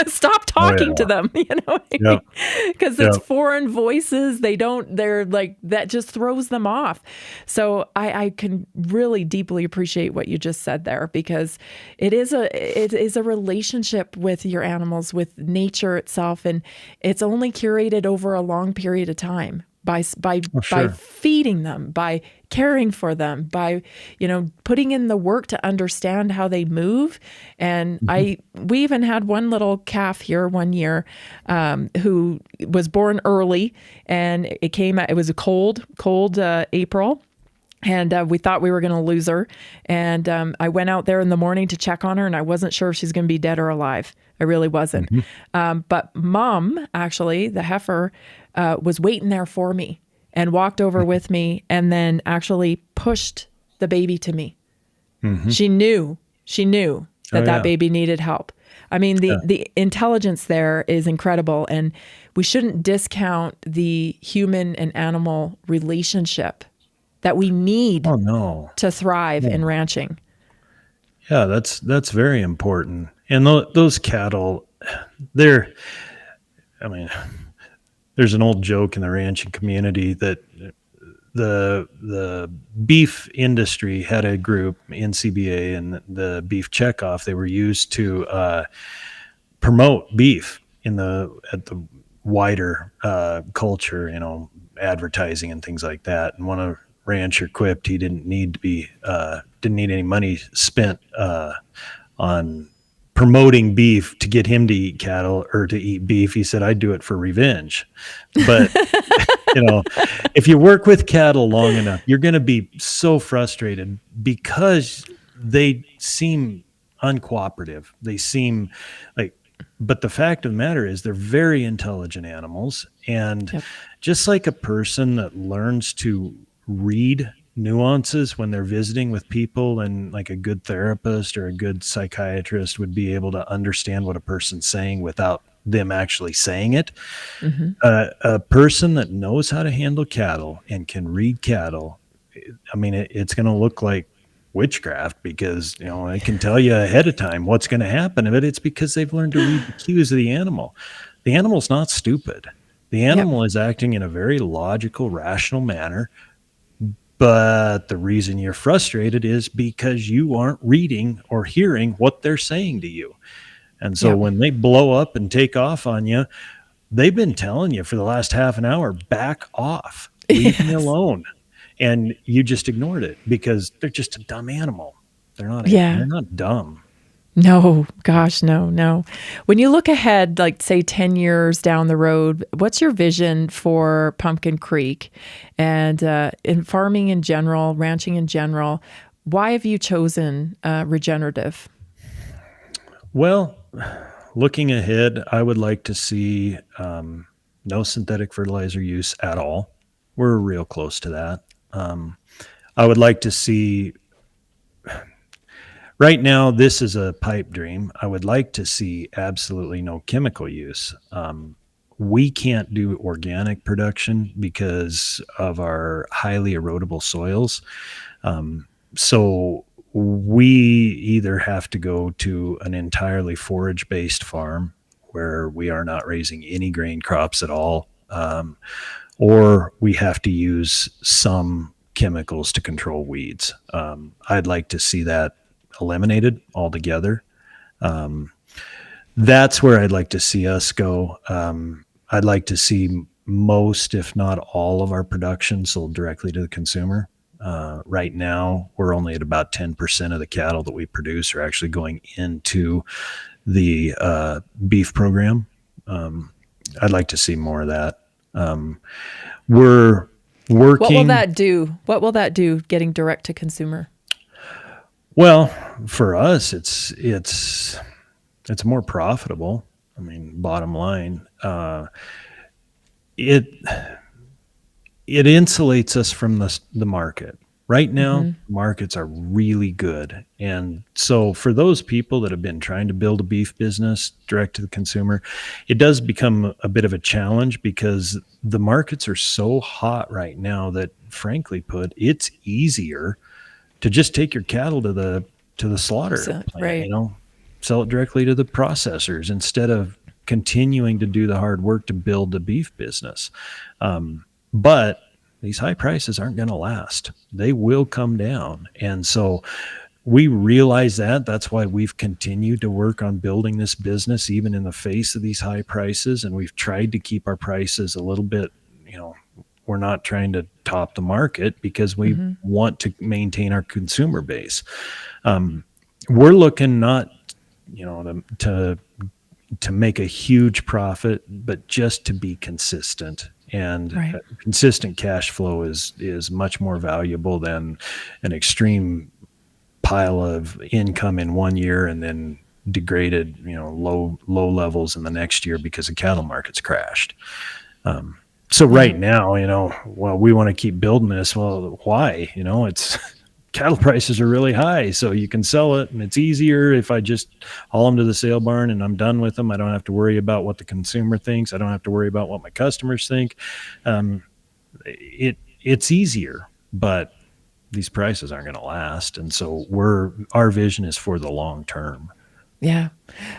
Stop talking to them, because it's foreign voices. They're like, that just throws them off. So I can really deeply appreciate what you just said there, because it is a relationship with your animals, with nature itself. And it's only curated over a long period of time by feeding them, by caring for them, by, putting in the work to understand how they move. And we even had one little calf here one year, who was born early, and it was a cold April. And we thought we were going to lose her. And I went out there in the morning to check on her, and I wasn't sure if she's going to be dead or alive. I really wasn't. But Mom, actually, the heifer, was waiting there for me and walked over with me, and then actually pushed the baby to me. She knew that baby needed help. I mean, the intelligence there is incredible, and we shouldn't discount the human and animal relationship that we need to thrive in ranching. Yeah, that's very important. And those cattle, there's an old joke in the ranching community that the beef industry had a group, NCBA, and the beef checkoff. They were used to promote beef at the wider culture, advertising and things like that. And one rancher quipped he didn't need any money spent on promoting beef to get him to eat cattle or to eat beef. He said, I'd do it for revenge. But if you work with cattle long enough, you're going to be so frustrated because they seem uncooperative. They seem but the fact of the matter is they're very intelligent animals. And just like a person that learns to read nuances when they're visiting with people, and like a good therapist or a good psychiatrist would be able to understand what a person's saying without them actually saying it. A person that knows how to handle cattle and can read cattle, it's going to look like witchcraft, because I can tell you ahead of time what's going to happen, but it's because they've learned to read the cues of the animal. The animal's not stupid. The animal is acting in a very logical, rational manner. But the reason you're frustrated is because you aren't reading or hearing what they're saying to you. And so when they blow up and take off on you, they've been telling you for the last half an hour, back off, leave me alone. And you just ignored it because they're just a dumb animal. They're not dumb. No, gosh, no. When you look ahead, like say 10 years down the road, what's your vision for Pumpkin Creek and in farming in general, ranching in general? Why have you chosen regenerative? Well, looking ahead, I would like to see no synthetic fertilizer use at all. We're real close to that. I would like to see... Right now, this is a pipe dream. I would like to see absolutely no chemical use. We can't do organic production because of our highly erodible soils. So we either have to go to an entirely forage-based farm where we are not raising any grain crops at all, or we have to use some chemicals to control weeds. I'd like to see that eliminated altogether. That's where I'd like to see us go. I'd like to see most, if not all, of our production sold directly to the consumer. Right now, we're only at about 10% of the cattle that we produce are actually going into the beef program. I'd like to see more of that. We're working. What will that do? What will that do, getting direct to consumer? Well, for us, it's It's more profitable. I mean, bottom line, it insulates us from the market. Right now, markets are really good. And so for those people that have been trying to build a beef business direct to the consumer, it does become a bit of a challenge because the markets are so hot right now that, frankly put, it's easier to just take your cattle to the slaughter plant, right. Sell it directly to the processors instead of continuing to do the hard work to build the beef business. But these high prices aren't going to last. They will come down. And so we realize that. That's why we've continued to work on building this business, even in the face of these high prices. And we've tried to keep our prices a little bit, we're not trying to top the market because we want to maintain our consumer base. We're looking not, to make a huge profit, but just to be consistent. And consistent cash flow is much more valuable than an extreme pile of income in one year and then degraded, low levels in the next year because the cattle market's crashed. So right now, we want to keep building this. Well, why? It's cattle prices are really high, so you can sell it, and it's easier if I just haul them to the sale barn and I'm done with them. I don't have to worry about what the consumer thinks. I don't have to worry about what my customers think. It's easier, but these prices aren't going to last, and so our vision is for the long term. Yeah.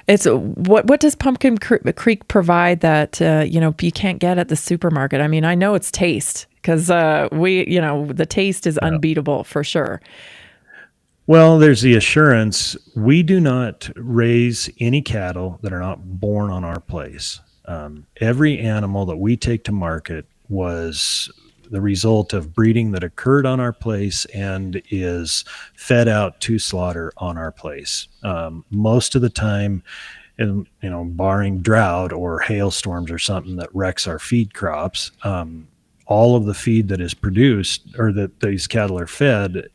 It's what does Pumpkin Creek provide that you can't get at the supermarket? I mean, I know it's taste because the taste is unbeatable for sure. Well, there's the assurance. We do not raise any cattle that are not born on our place. Every animal that we take to market was the result of breeding that occurred on our place and is fed out to slaughter on our place. Most of the time, barring drought or hailstorms or something that wrecks our feed crops, all of the feed that is produced or that these cattle are fed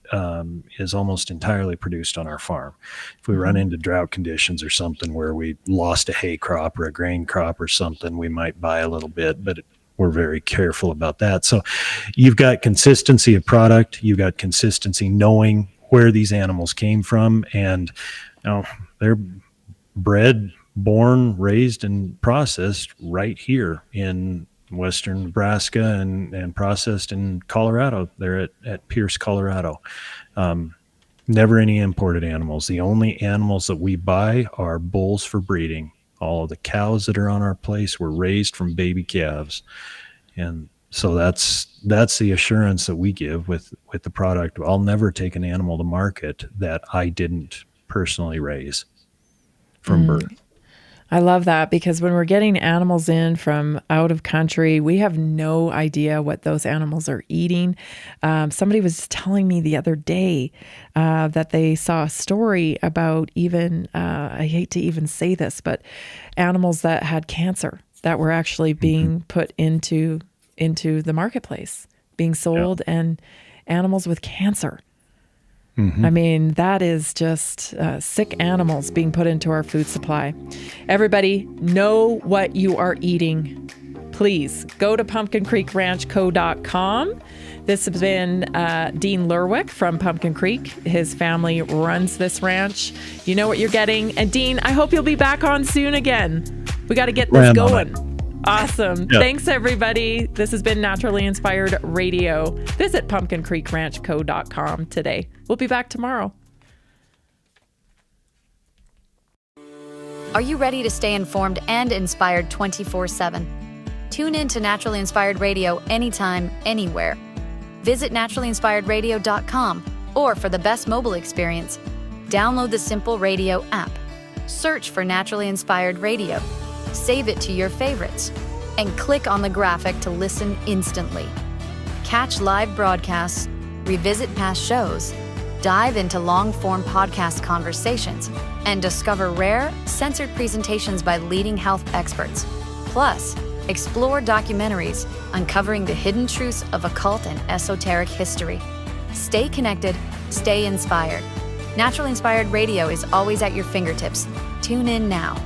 is almost entirely produced on our farm. If we run into drought conditions or something where we lost a hay crop or a grain crop or something, we might buy a little bit, but we're very careful about that. So you've got consistency of product, you've got consistency knowing where these animals came from, and they're bred, born, raised, and processed right here in western Nebraska and processed in Colorado. They're at Pierce, Colorado. Never any imported animals. The only animals that we buy are bulls for breeding. All of the cows that are on our place were raised from baby calves. And so that's the assurance that we give with the product. I'll never take an animal to market that I didn't personally raise from birth. I love that because when we're getting animals in from out of country, we have no idea what those animals are eating. Somebody was telling me the other day that they saw a story about even, I hate to even say this, but animals that had cancer that were actually being put into the marketplace, being sold, and animals with cancer. I mean, that is just sick animals being put into our food supply. Everybody, know what you are eating. Please go to pumpkincreekranchco.com. This has been Dean Lerwick from Pumpkin Creek. His family runs this ranch. You know what you're getting. And Dean, I hope you'll be back on soon again. We got to get this going. Awesome. Yep. Thanks, everybody. This has been Naturally Inspired Radio. Visit pumpkincreekranchco.com today. We'll be back tomorrow. Are you ready to stay informed and inspired 24/7? Tune in to Naturally Inspired Radio anytime, anywhere. Visit naturallyinspiredradio.com, or for the best mobile experience, download the Simple Radio app. Search for Naturally Inspired Radio. Save it to your favorites, and click on the graphic to listen instantly. Catch live broadcasts, revisit past shows, dive into long-form podcast conversations, and discover rare, censored presentations by leading health experts. Plus, explore documentaries uncovering the hidden truths of occult and esoteric history. Stay connected, stay inspired. Naturally Inspired Radio is always at your fingertips. Tune in now.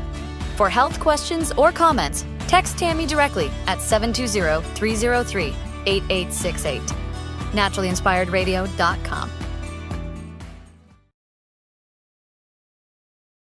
For health questions or comments, text Tammy directly at 720-303-8868. NaturallyInspiredRadio.com.